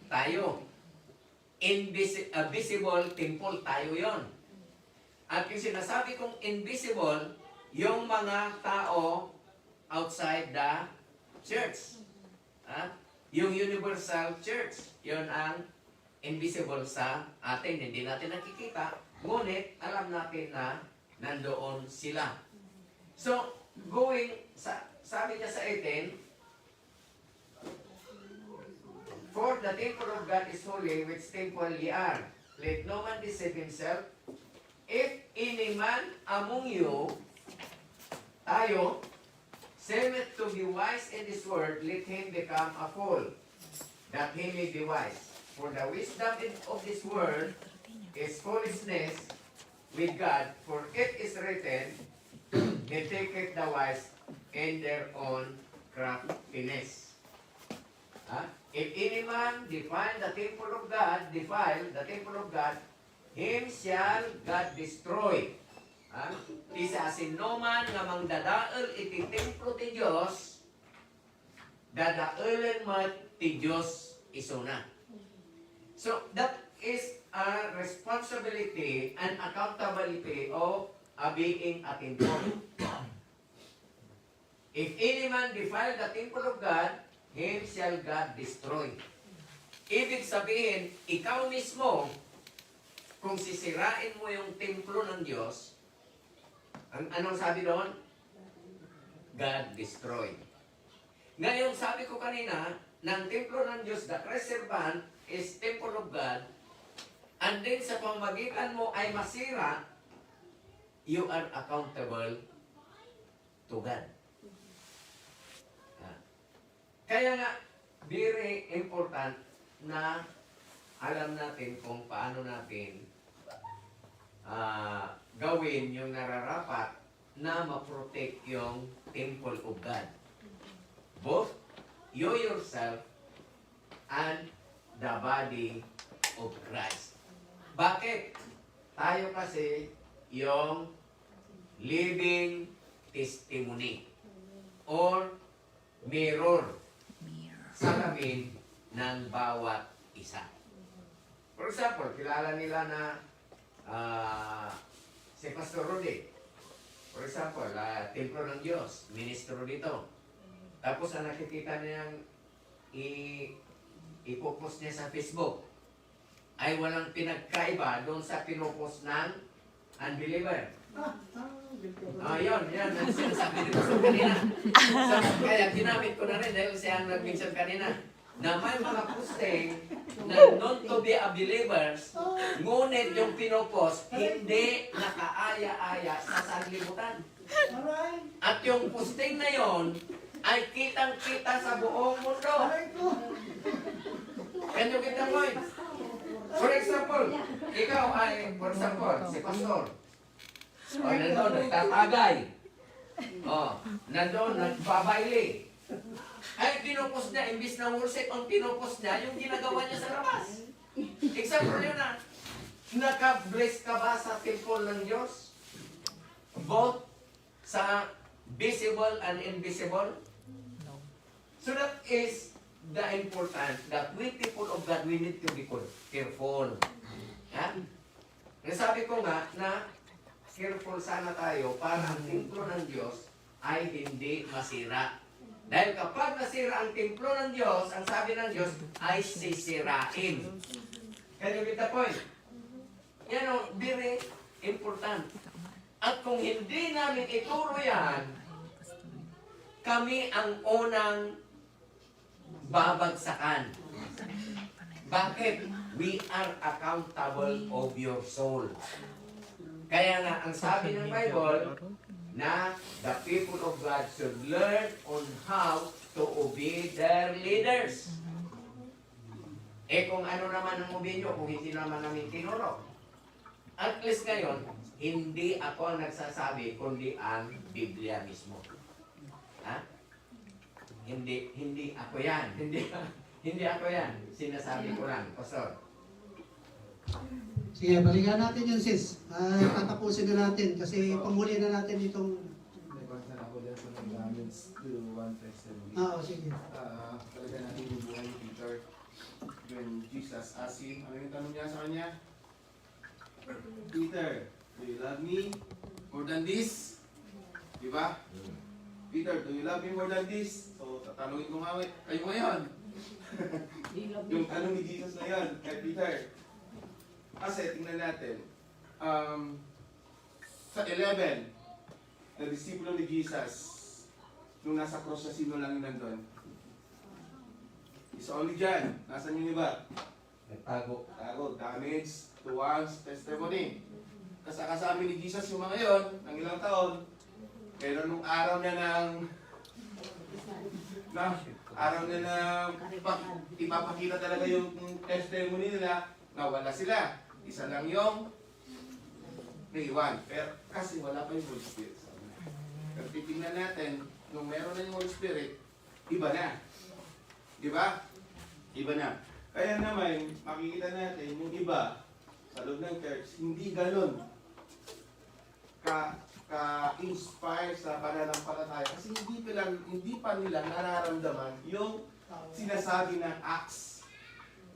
Tayo. Visible temple, tayo yon. At yung sinasabi kong invisible, yung mga tao outside the church. Yung universal church, yun ang invisible sa atin. Hindi natin nakikita, ngunit alam natin na nandoon sila. So, sabi niya sa 18, for the temple of God is holy, which temple ye are. Let no man deceive himself. If any man among you, tayo, seemeth to be wise in this word, let him become a fool, that he may be wise. For the wisdom of this world is foolishness with God, for it is written, they taketh the wise in their own craftiness. If any man defile the temple of God, him shall God destroy. Isa asinuman nga mangdadaol iti templo ti Dios, dadaolen mat ti Dios isuna. So that is a responsibility and accountability of being a temple. If any man defile the temple of God, him shall God destroy. Ibig sabihin, ikaw mismo, kung sisirain mo yung templo ng Diyos, anong sabi doon? God destroy. Ngayon, sabi ko kanina, ng templo ng Diyos, the preservant is temple of God, and then sa pamagitan mo ay masira, you are accountable to God. Kaya nga, very important na alam natin kung paano natin gawin yung nararapat na ma-protect yung temple of God. Both you yourself and the body of Christ. Bakit? Tayo kasi yung living testimony or mirror salamin ng bawat isa. For example, kilala nila na si Pastor Rudy. For example, templo ng Diyos, ministro dito. Tapos ang nakikita niyang ipopost niya sa Facebook ay walang pinagkaiba doon sa pinupost ng unbeliever. Yun. Ang sinasabi ni Pastor kanina. So, kaya ginamit ko na rin dahil siya ang nag-mention kanina na may mga posting na known to be a believers, ngunit yung pinopost, hindi nakaaya-aya sa sanlibutan. Alright. At yung posting na yon ay kitang-kita sa buong mundo. Can you get the point? For example, ikaw ay, for example, si Pastor. O, nandun, nagtatagay. O, nandun, nagbabaili. Ay, pinupost niya, imbis na worship, ang pinupost niya, yung ginagawa niya sa labas. Example yun na, naka-bless ka ba sa temple ng Diyos? Both sa visible and invisible? No. So that is the important that we people of God, we need to be careful. Ha? Nasabi ko nga na careful sana tayo para ang templo ng Diyos ay hindi masira. Dahil kapag nasira ang templo ng Diyos, ang sabi ng Diyos ay sisirain. Can you get the point? Yan o, very important. At kung hindi namin ituro yan, kami ang unang babagsakan. Bakit? We are accountable of your soul. Kaya nga, ang sabi ng Bible, na the people of God should learn on how to obey their leaders. Kung ano naman ang obey nyo, kung hindi naman namin tinuro. At least ngayon, hindi ako ang nagsasabi, kundi ang Biblia mismo. Ha? Hindi ako yan. Hindi ako yan. Sinasabi ko lang. Pastor. Sige, balikan natin yun, sis. Tatapusin na natin kasi panghuli na natin itong... Nagpasa na ako dyan sa nag-gamits to 1 testimony. Sige. Talaga natin yung buhay ni Peter. When Jesus asked him, ano yung tanong niya sa kanya? Peter, do you love me more than this? Diba? Peter, do you love me more than this? So, tatanungin ko nga kayo ngayon. Yung tanong ni Jesus na yun, kay Peter. Kasi, tingnan natin, sa 11, na disipulo ni Jesus, nung nasa cross na sino lang yung nandun? Isa only dyan. Nasaan yung iba? Nagtago. Tago, damage, tuwang, testimony. Kasama ni Jesus yung mga yon, ng ilang taon. Pero nung araw na ipapakita talaga yung testimony nila, nawala sila. Isa lang yung naiwan. Pero kasi wala pa yung Holy Spirit. Pero titignan natin, nung meron na yung Holy Spirit, iba na. Di ba? Iba na. Kaya naman, makikita natin yung iba sa loob ng church, hindi ganun ka-inspire sa pananampalataya kasi hindi pa nila nararamdaman yung sinasabi ng acts,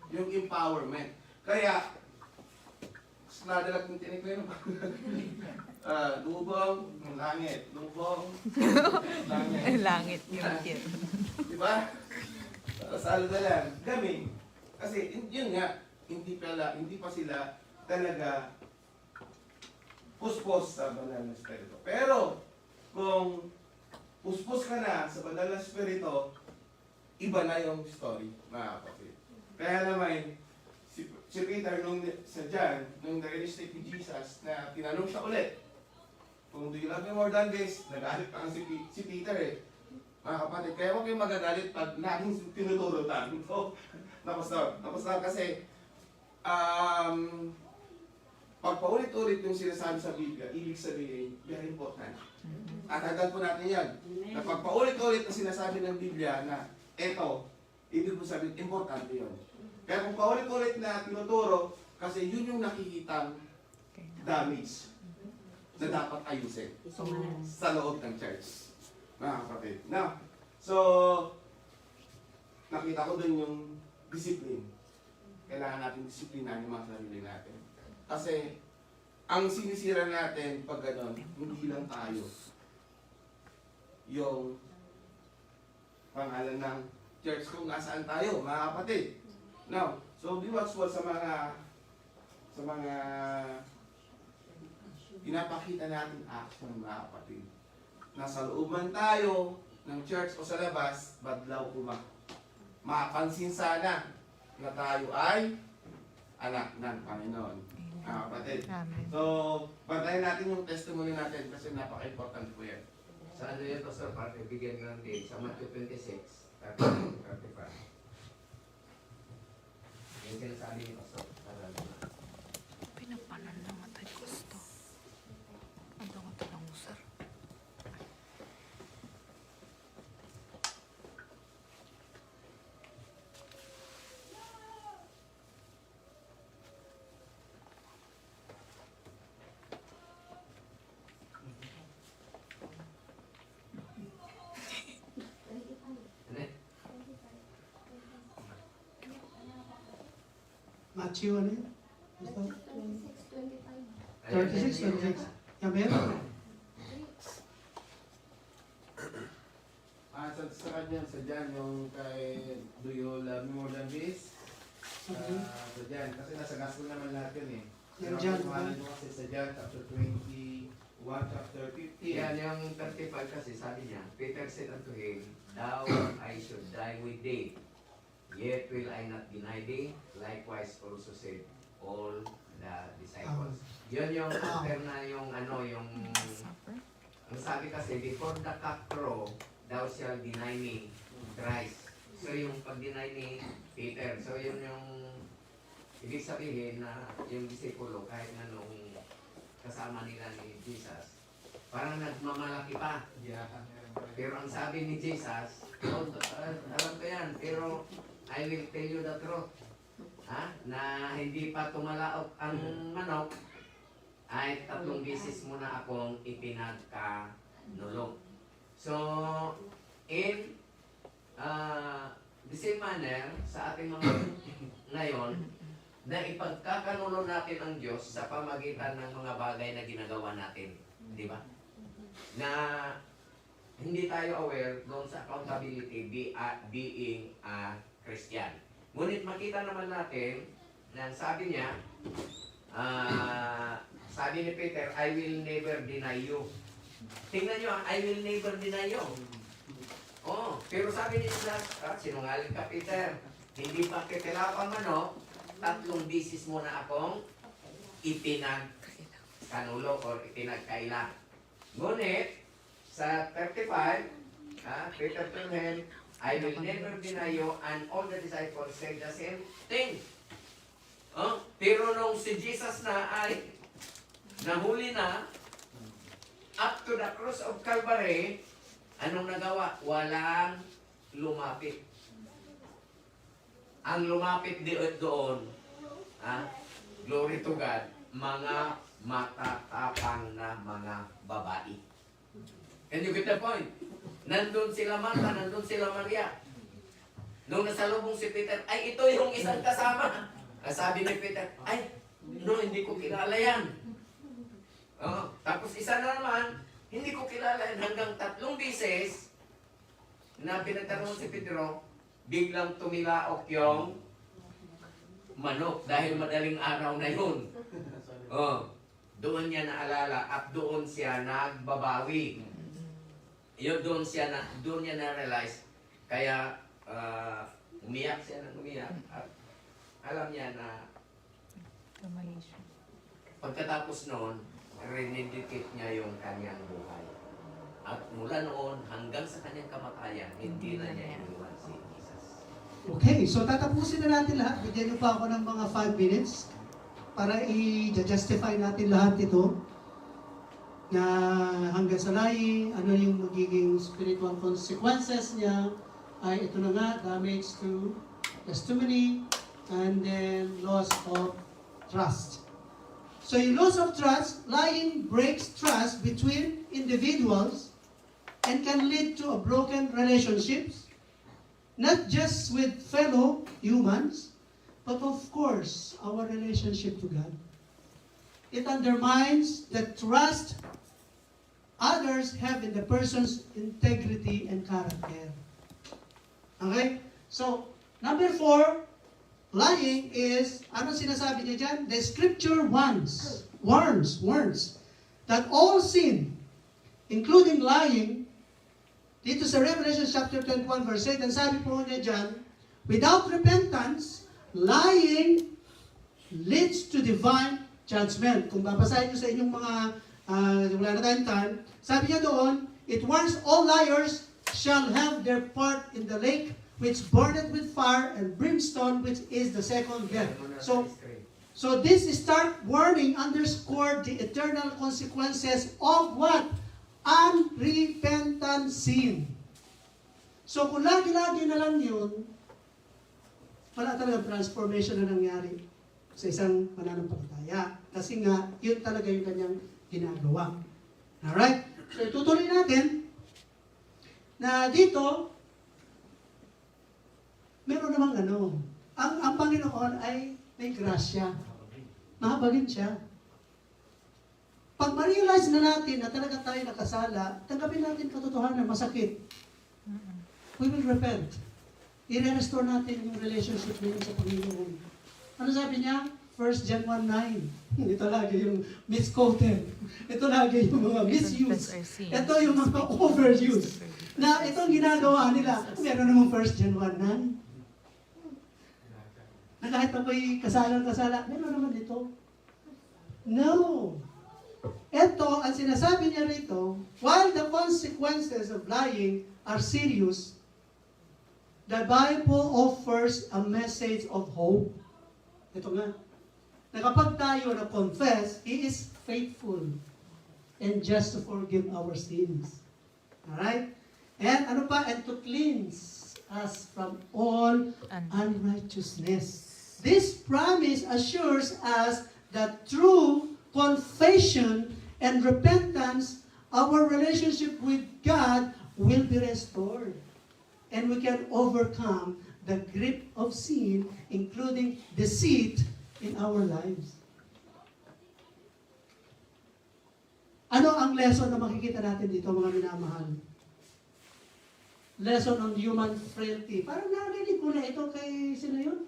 yung empowerment. Kaya, nadalag ng tinig ko yun. Lubong, langit. Lubong, langit. Langit yung kid. Diba? Salo na lang. Gaming. Kasi yun nga, hindi pa sila talaga puspos sa banal na spirito. Pero, kung puspos ka na sa banal na spirito, iba na yung story, mga kapatid. Kaya naman, si Peter, nung nag-illustrate ni Jesus, na tinanong siya ulit, kung do you love me more than this, nagalit pa si Peter eh. Mga kapatid, kaya huwag kayong magagalit pag laging tinuturo tayo. So, napastor kasi, pag paulit-ulit yung sinasabi sa Biblia, ibig sabihin, very important. At hagdan po natin yan. Na pag paulit-ulit na sinasabi ng Biblia na eto, ibig po sabihin, importante yun. Kaya kung paulit-ulit na tinuturo, kasi yun yung nakikitang damage na dapat ayusin sa loob ng church. Mga kapatid. Now, so, nakita ko dun yung discipline. Kailangan natin disiplinahin yung mga sarili natin. Kasi, ang sinisira natin pag gano'n, hindi lang tayo. Yung pangalan ng church kung nasaan tayo, mga kapatid. Now, so be watchful sa mga pinapakita natin action, mga kapatid. Nasa looban tayo ng church o sa labas, badlaw kuma. Mapansin sana na tayo ay anak ng Panginoon. Mga kapatid. Amen. So, bantayan natin yung testimony natin kasi napaka-important po yan. Sa ano yun, Pastor Pat, bigyan ng date sa Matthew 26, 35. Yung sinasabi ni Pastor. Pinapanan na matay gusto. Ano ko ito lang usar? Ano eh? Matthew, ano yun? Basta? 26, 25. 36, 26. Yan ba yan? Sa kanya, sa dyan, yung kay Do You Love Me More Than This? Sa dyan, kasi nasa gospel naman lahat yun eh. Yung Pero dyan, kumain mo kasi sa dyan, chapter 21, chapter 15. Yan, yung 35 kasi sabi niya, Peter said unto him, Thou I should die with thee, yet will I not deny thee. Likewise also said all the disciples. Yun yung after na yung ano, yung Supper? ang sabi kasi, before the cock crow, thou shall deny me thrice. So yung pag-deny ni Peter, so yun yung ibig sabihin na yung disipulo kahit na nung kasama nila ni Jesus, parang nagmamalaki pa. Pero ang sabi ni Jesus, oh, alam ko yan, pero I will tell you the truth. Ha? Na hindi pa tumalaot ang manok, ay 3 beses mo na akong ipinagkanulong. So, in the same manner, sa ating mga ngayon, na ipagkakanulo natin ang Diyos sa pamagitan ng mga bagay na ginagawa natin. Di ba? Na hindi tayo aware doon sa accountability being a Christian. Ngunit makita naman natin na sabi niya, sabi ni Peter, I will never deny you. Tingnan nyo, I will never deny you. Oh, pero sabi ni Jesus, sinungaling ka Peter, hindi pa kitilapang manok, 3 beses mo na akong ipinagkanulo or ipinagkaila. Ngunit, sa 35, Peter told him, I will never deny you, and all the disciples said the same thing. Oh, pero nung si Jesus na ay nahuli na, up to the cross of Calvary, anong nagawa? Walang lumapit. Ang lumapit doon, glory to God, mga matatapang na mga babae. Can you get the point? Nandun sila Martha, nandun sila Maria. Nung nasalubong si Peter, ay ito yung isang kasama. Sabi ni Peter, ay, no, hindi ko kilala yan. Tapos isa na naman, hindi ko kilala yan. Hanggang 3 beses na pinatanong si Pedro, biglang tumilaok yung manok dahil madaling araw na yun. Doon niya naalala at doon siya nagbabawi. Doon niya na-realize. Kaya umiyak siya ng umiyak at alam niya na Kamali siya. pagkatapos noon, renedicate niya yung kanyang buhay. At mula noon hanggang sa kanyang kamatayan, hindi na niya iniwan si Jesus. Okay, so tatapusin na natin lahat. Bigyan niyo pa ako ng mga 5 minutes para i-justify natin lahat ito na hanggang sa lahi, ano yung magiging spiritual consequences niya ay ito na nga, damage to testimony and then loss of trust. So yung loss of trust, lying breaks trust between individuals and can lead to a broken relationships, not just with fellow humans, but of course, our relationship to God. It undermines the trust others have in the person's integrity and character. Okay? So, number 4, lying is, ano sinasabi niya dyan? The scripture warns that all sin, including lying, dito sa Revelation chapter 21 verse 8, ang sabi po niya dyan, without repentance, lying leads to divine judgment. Kung babasahin nyo sa inyong mga, wala na tayong time, sabi niya doon, it warns all liars shall have their part in the lake which burneth with fire and brimstone, which is the second death. So this stark warning underscored the eternal consequences of what? Unrepentant sin. So kung lagi-lagi na lang yun, wala talagang transformation na nangyari sa isang mananampalataya. Kasi nga, yun talaga yung kanyang ginagawa. Alright? So itutuloy natin na dito, meron namang ang Panginoon ay may grasya. Mahabagin siya. Pag ma-realize na natin na talaga tayo nakasala, tanggapin natin katotohanan, masakit. We will repent. I-restore natin yung relationship natin sa Panginoon. Ano sabi niya? 1 John 1:9. Ito lagi yung misquoted. Ito lagi yung mga misuse. Ito yung mga overuse. Na itong ginagawa nila. Meron namang 1 John 1:9. Na kahit ako'y kasala, meron naman dito. No. Ito, ang sinasabi niya rito, while the consequences of lying are serious, the Bible offers a message of hope. Ito nga, na kapag tayo na-confess, He is faithful and just to forgive our sins. Alright? And ano pa? And to cleanse us from all unrighteousness. This promise assures us that through confession and repentance, our relationship with God will be restored. And we can overcome the grip of sin, including deceit in our lives. Ano ang lesson na makikita natin dito, mga minamahal? Lesson on human frailty. Parang narinig ko na ito kay sino yun?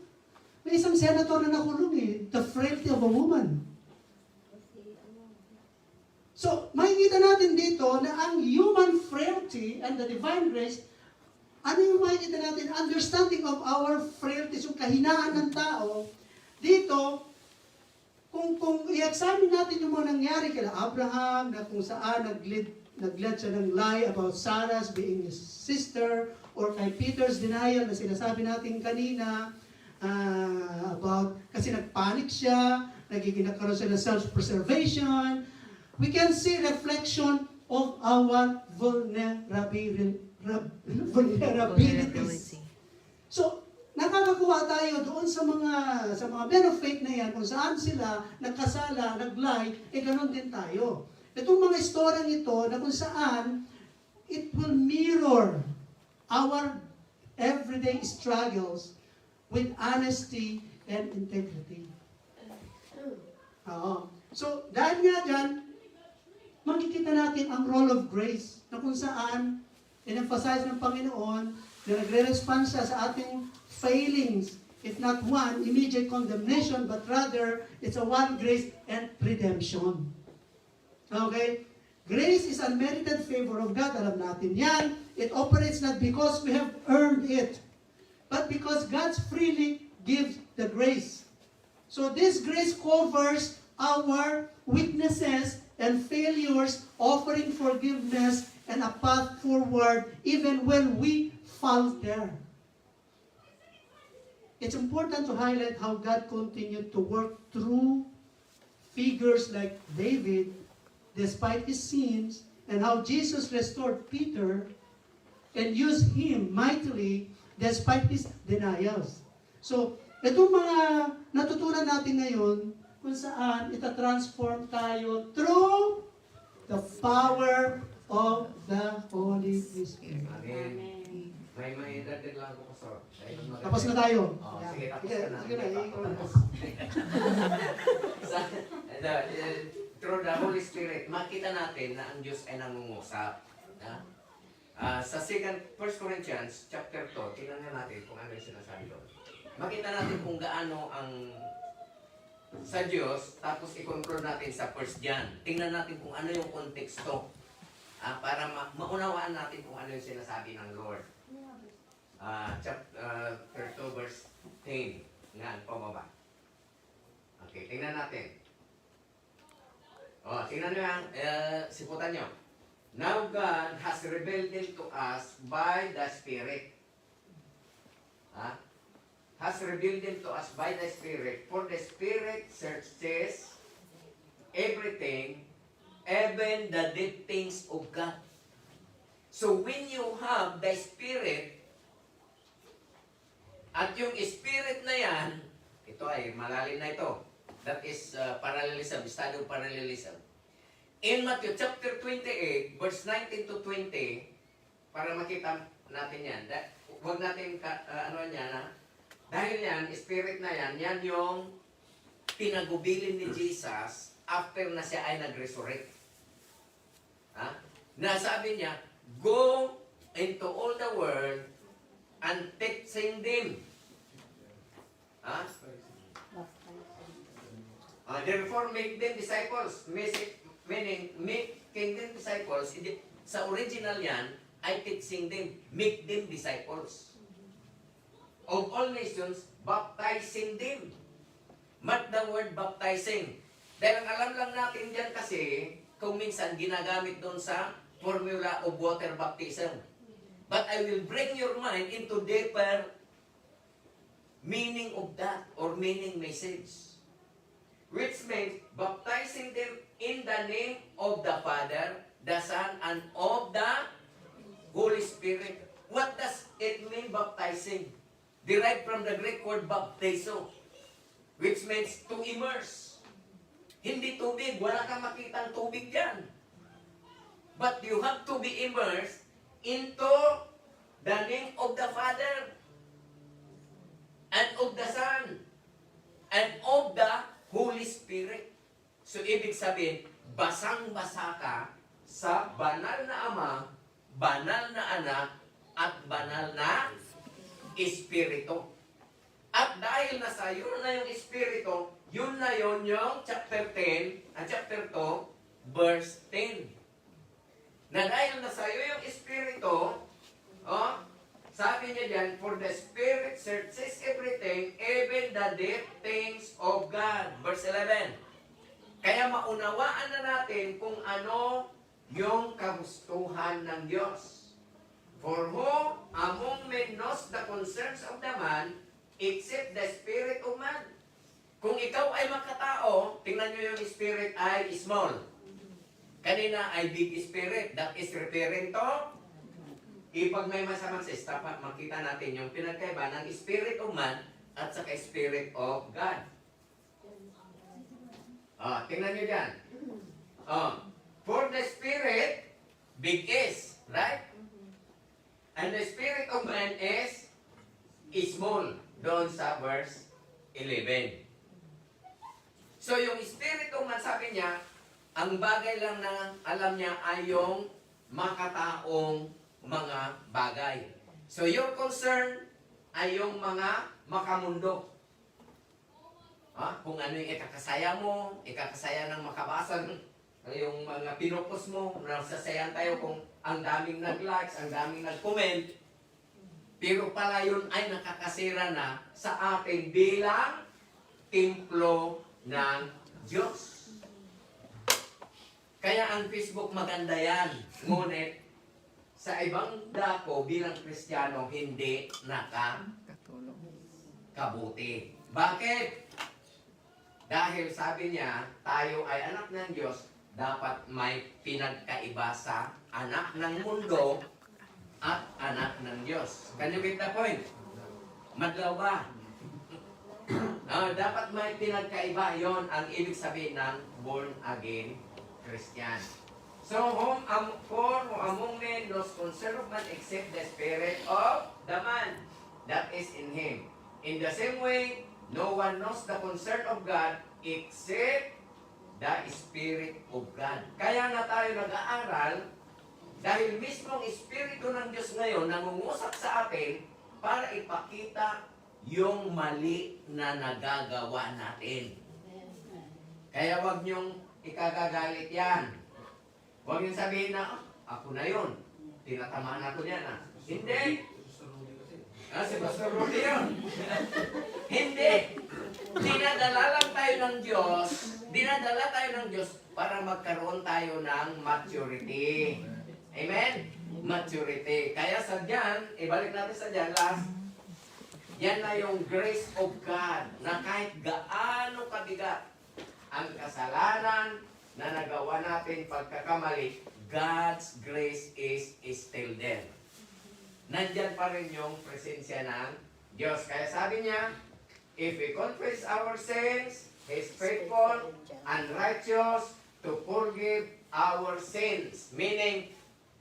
May isang senator na nakulong the frailty of a woman. So, makikita natin dito na ang human frailty and the divine grace, ano yung makikita natin? Understanding of our frailties, yung kahinaan ng tao. Dito, kung i-examine natin yung mga nangyari kila Abraham, na kung saan nag-led siya ng lie about Sarah's being his sister, or kay Peter's denial na sinasabi natin kanina, about, kasi nagpanic siya, nagkaroon siya ng self-preservation. We can see reflection of our vulnerabilities. So, nakakakuha tayo doon sa mga men of faith na yan, kung saan sila nagkasala, nag-lie, ganoon din tayo. Itong mga istoryang ito na kung saan it will mirror our everyday struggles with honesty and integrity. So, dahil nga dyan, makikita natin ang role of grace na kung saan in-emphasize ng Panginoon na nagre-respond siya sa ating failings. If not one, immediate condemnation, but rather, it's a one grace and redemption. Okay? Grace is unmerited favor of God. Alam natin yan. It operates not because we have earned it, but because God freely gives the grace. So this grace covers our weaknesses and failures, offering forgiveness and a path forward even when we falter. It's important to highlight how God continued to work through figures like David despite his sins, and how Jesus restored Peter and used him mightily despite his denials. So, itong mga natutunan natin ngayon, kung saan itatransform tayo through the power of the Holy Spirit. Amen. May dagdag lang ako, Pastor. Tapos na tayo. Sige, tapos ka na. Sige na, ikaw na. Through the Holy Spirit, makita natin na ang Diyos ay nangungusap. Sa 1 Corinthians chapter 2, tingnan natin kung ano yung sinasabi doon. Makita natin kung gaano ang sa Diyos, tapos i-control natin sa 1 John. Tingnan natin kung ano yung konteksto. Para maunawaan natin kung ano yung sinasabi ng Lord. Chapter 2, verse 10. Nga, pababa. Okay, tingnan natin. Tingnan nyo yan. Siputan nyo. Now God has revealed it to us by the Spirit. Has revealed it to us by the Spirit. For the Spirit searches everything, even the deep things of God. So when you have the Spirit, at yung Spirit na yan, ito ay malalim na ito. That is parallelism, study of parallelism. In Matthew chapter 28, verse 19 to 20, para makita natin yan. Huwag natin, dahil yan, Spirit na yan, yan yung pinagubilin ni Jesus after na siya ay nag-resurrect. Nasabi niya, go into all the world and teaching them. Therefore, make them disciples. Meaning, making them disciples. Sa original yan, ay teaching them. Make them disciples. Of all nations, baptizing them. Mark the word baptizing. Dahil ang alam lang natin dyan kasi, kung minsan ginagamit doon sa formula of water baptism. But I will bring your mind into deeper meaning of that or meaning message. Which means baptizing them in the name of the Father, the Son, and of the Holy Spirit. What does it mean baptizing? Derived from the Greek word baptizo, which means to immerse. Hindi tubig, wala kang makitang tubig dyan. But you have to be immersed into the name of the Father, and of the Son, and of the Holy Spirit. So, ibig sabihin, basang-basa ka sa banal na Ama, banal na Anak, at banal na Espiritu. At dahil nasa yun na yung Espiritu, yun na yun yung chapter 10, chapter 2, verse 10. Na dahil nasa iyo yung Espiritu, sabi niya dyan, for the Spirit searches everything, even the deep things of God. Verse 11. Kaya maunawaan na natin kung ano yung kagustuhan ng Diyos. For who among men knows the concerns of the man, except the spirit of man? Kung ikaw ay makatao, tingnan nyo yung spirit ay small. Kanina ay big spirit. That is referring to, pag may masamang sista, makita natin yung pinagkaiba ng spirit of man at saka spirit of God. Tingnan nyo dyan. For the spirit, big is, right? And the spirit of man is small. Doon sa verse 11. So yung spirit of man, sabi niya, ang bagay lang na alam niya ay yung makataong mga bagay. So your concern ay yung mga makamundo. Kung ano yung ikakasaya mo, ikakasaya ng makabasa, yung mga pinupos mo, nasasayan tayo kung ang daming nag-likes, ang daming nag-comment, pero pala yun ay nakakasira na sa atin bilang templo ng Diyos. Kaya ang Facebook maganda yan, ngunit sa ibang dako bilang Kristiyano hindi nakakabuti. Bakit? Dahil sabi niya, tayo ay anak ng Diyos, dapat may pinagkaiba sa anak ng mundo at anak ng Diyos. Can you get the point? Madlaw ba? Dapat may pinagkaiba. Yon ang ibig sabihin ng born again Christian. So, for among men knows concern of man except the spirit of the man that is in him. In the same way, no one knows the concern of God except the Spirit of God. Kaya nga tayo nag-aaral dahil mismong Espiritu ng Diyos ngayon nangungusap sa atin para ipakita yung mali na nagagawa natin. Kaya wag niyong ikagagalit yan. Huwag niyong sabihin na, ako na yun. Tinatamaan ako niyan. Hindi. Si Pastor Rudy yun. Hindi. Dinadala lang tayo ng Diyos. Dinadala tayo ng Diyos para magkaroon tayo ng maturity. Amen? Maturity. Kaya sa diyan, ibalik natin sa diyan, last. Yan na yung grace of God na kahit gaano kabigat ang kasalanan na nagawa natin pagkakamali, God's grace is still there. Nandyan pa rin yung presensya ng Diyos. Kaya sabi niya, if we confess our sins, He is faithful and righteous to forgive our sins. Meaning,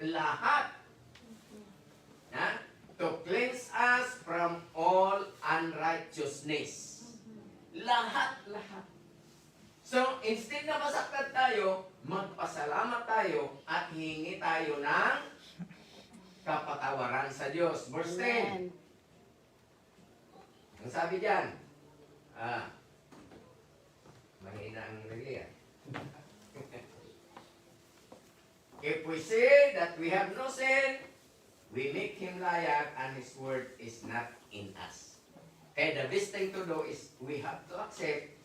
lahat. To cleanse us from all unrighteousness. Lahat. So, instead na masaktan tayo, magpasalamat tayo at hingi tayo ng kapatawaran sa Diyos. Verse 10. Ang sabi dyan, mahina ang Biblia. If we say that we have no sin, we make Him liar and His word is not in us. Kaya the best thing to do is we have to accept.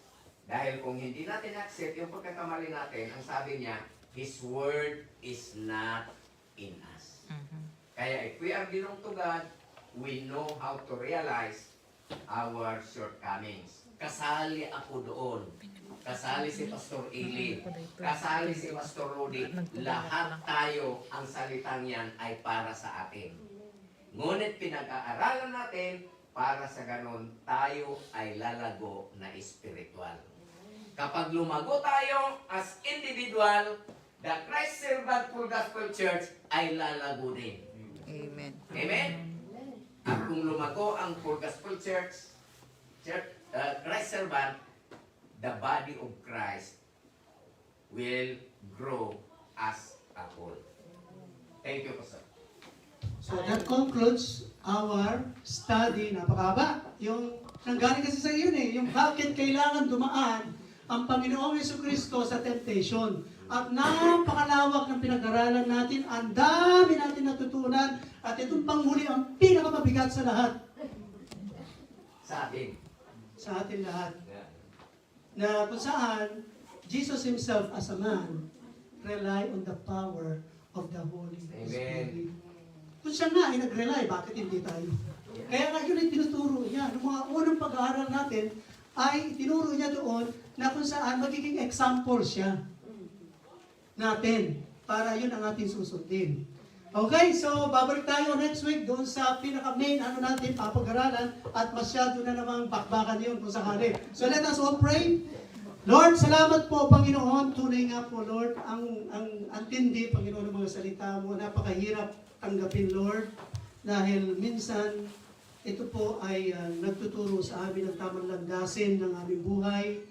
Dahil kung hindi natin accept yung pagkakamali natin, ang sabi niya, His word is not in us. Kaya if we are belong to God, we know how to realize our shortcomings. Kasali ako doon. Kasali si Pastor Eli. Kasali si Pastor Rudy. Lahat tayo, ang salitang yan ay para sa atin. Ngunit pinag-aaralan natin para sa ganon tayo ay lalago na espiritual. Kapag lumago tayo as individual, the Christ Servant Full Gospel Church ay lalago din. Amen. Amen? At kung lumago ang Full Gospel Church, Christ Servant, the body of Christ will grow as a whole. Thank you, Pastor. So that concludes our study. Napakahaba. Yung nanggaling kasi sa iyo yung bakit kailangan dumaan ang Panginoong Jesucristo sa temptation. At napakalawak ng pinag-aralan natin, ang dami natin natutunan, at itong panghuli ang pinakamabigat sa lahat. Sa atin. Sa atin lahat. Na kung saan, Jesus Himself as a man, rely on the power of the Holy Spirit. Kung siya nga ay nag-rely, bakit hindi tayo? Kaya nga yun ay tinuturo niya. Noong mga unang pag-aaral natin, ay tinuro niya doon na kung saan magiging example siya natin para yun ang ating susundin. Okay, so babalik tayo next week doon sa pinaka-main natin, papag-aralan, at masyado na namang bakbakan yun kung sakali. So let us all pray. Lord, salamat po, Panginoon. Tunay nga po, Lord, ang tindi, Panginoon, ng mga salita mo. Napakahirap tanggapin, Lord, dahil minsan ito po ay nagtuturo sa amin ng tamang landasin ng aming buhay.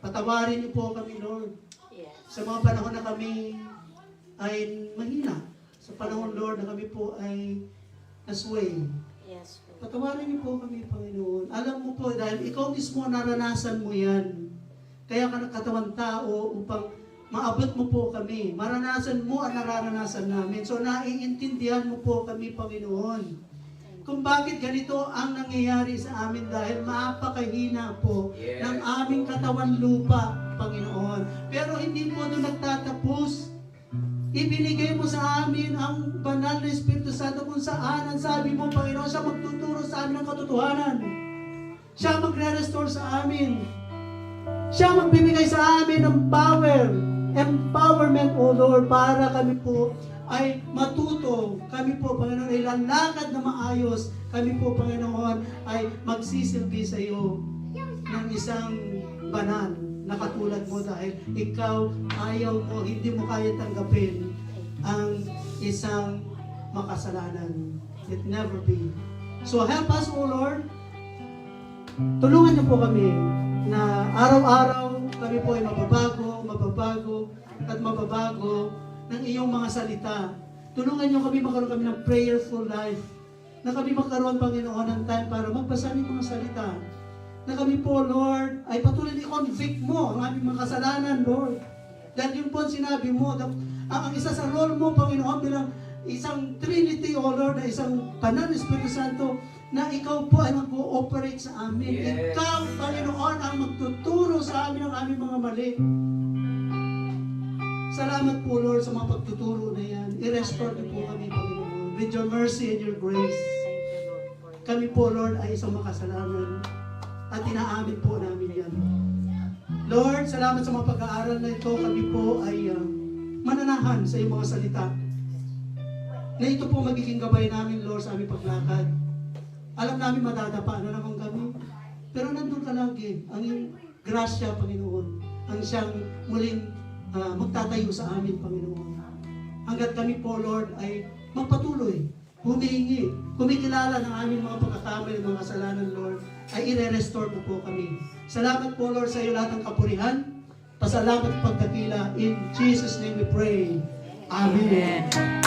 Patawarin niyo po kami, Lord. Sa mga panahon na kami ay mahina. Sa panahon, Lord, na kami po ay nasway. Yes, Patawarin niyo po kami, Panginoon. Alam mo po, dahil ikaw mismo naranasan mo yan. Kaya ka nagkatawang tao upang maabot mo po kami. Maranasan mo ang nararanasan namin. So naiintindihan mo po kami, Panginoon. Kung bakit ganito ang nangyayari sa amin dahil mapakahina po ng aming katawan lupa, Panginoon. Pero hindi po doon nagtatapos. Ibinigay mo sa amin ang banal na Espiritu Santo kung saan ang sabi mo, Panginoon, siya magtuturo sa amin ng katotohanan. Siya magre-restore sa amin. Siya magbibigay sa amin ng power, empowerment, O Lord, para kami po ay matuto. Kami po, Panginoon, ay lalakad na maayos. Kami po, Panginoon, ay magsisilbi sa iyo ng isang banal na katulad mo dahil ikaw ayaw mo, hindi mo kaya tanggapin ang isang makasalanan. It never be. So help us, O Lord. Tulungan niyo po kami na araw-araw kami po ay mababago ng iyong mga salita. Tulungan niyo kami magkaroon kami ng prayerful life. Na kami magkaroon, Panginoon, ng time para magbasa ng mga salita. na kami po, Lord, ay patuloy i-convict mo ang aming mga kasalanan, Lord. Dahil yun po ang sinabi mo, ang isa sa role mo, Panginoon, bilang isang Trinity, O Lord, na isang Banal Espiritu Santo, na ikaw po ay mag-ooperate sa amin. Yes. Ikaw, Panginoon, ang magtuturo sa amin ng aming mga mali. Salamat po, Lord, sa mga pagtuturo na yan. I-restore niyo po kami, Panginoon. With your mercy and your grace. Kami po, Lord, ay isang makasalanan. At inaamin po namin yan. Lord, salamat sa mga pag-aaral na ito. Kami po ay mananahan sa iyong mga salita. Na ito po magiging gabay namin, Lord, sa aming paglakad. Alam namin madadapa na naman kami. Pero nandun ka lagi. Ang iyong grasya, Panginoon. Ang siyang muling magtatayo sa amin, Panginoon. Hanggat kami po, Lord, ay magpatuloy, humihingi, kumikilala ng aming mga pagkakamali, mga kasalanan, Lord, ay i-restore mo po kami. Salamat po, Lord, sa iyo lahat ng kapurihan. Pasalamat at pagdakila. In Jesus' name we pray. Amen.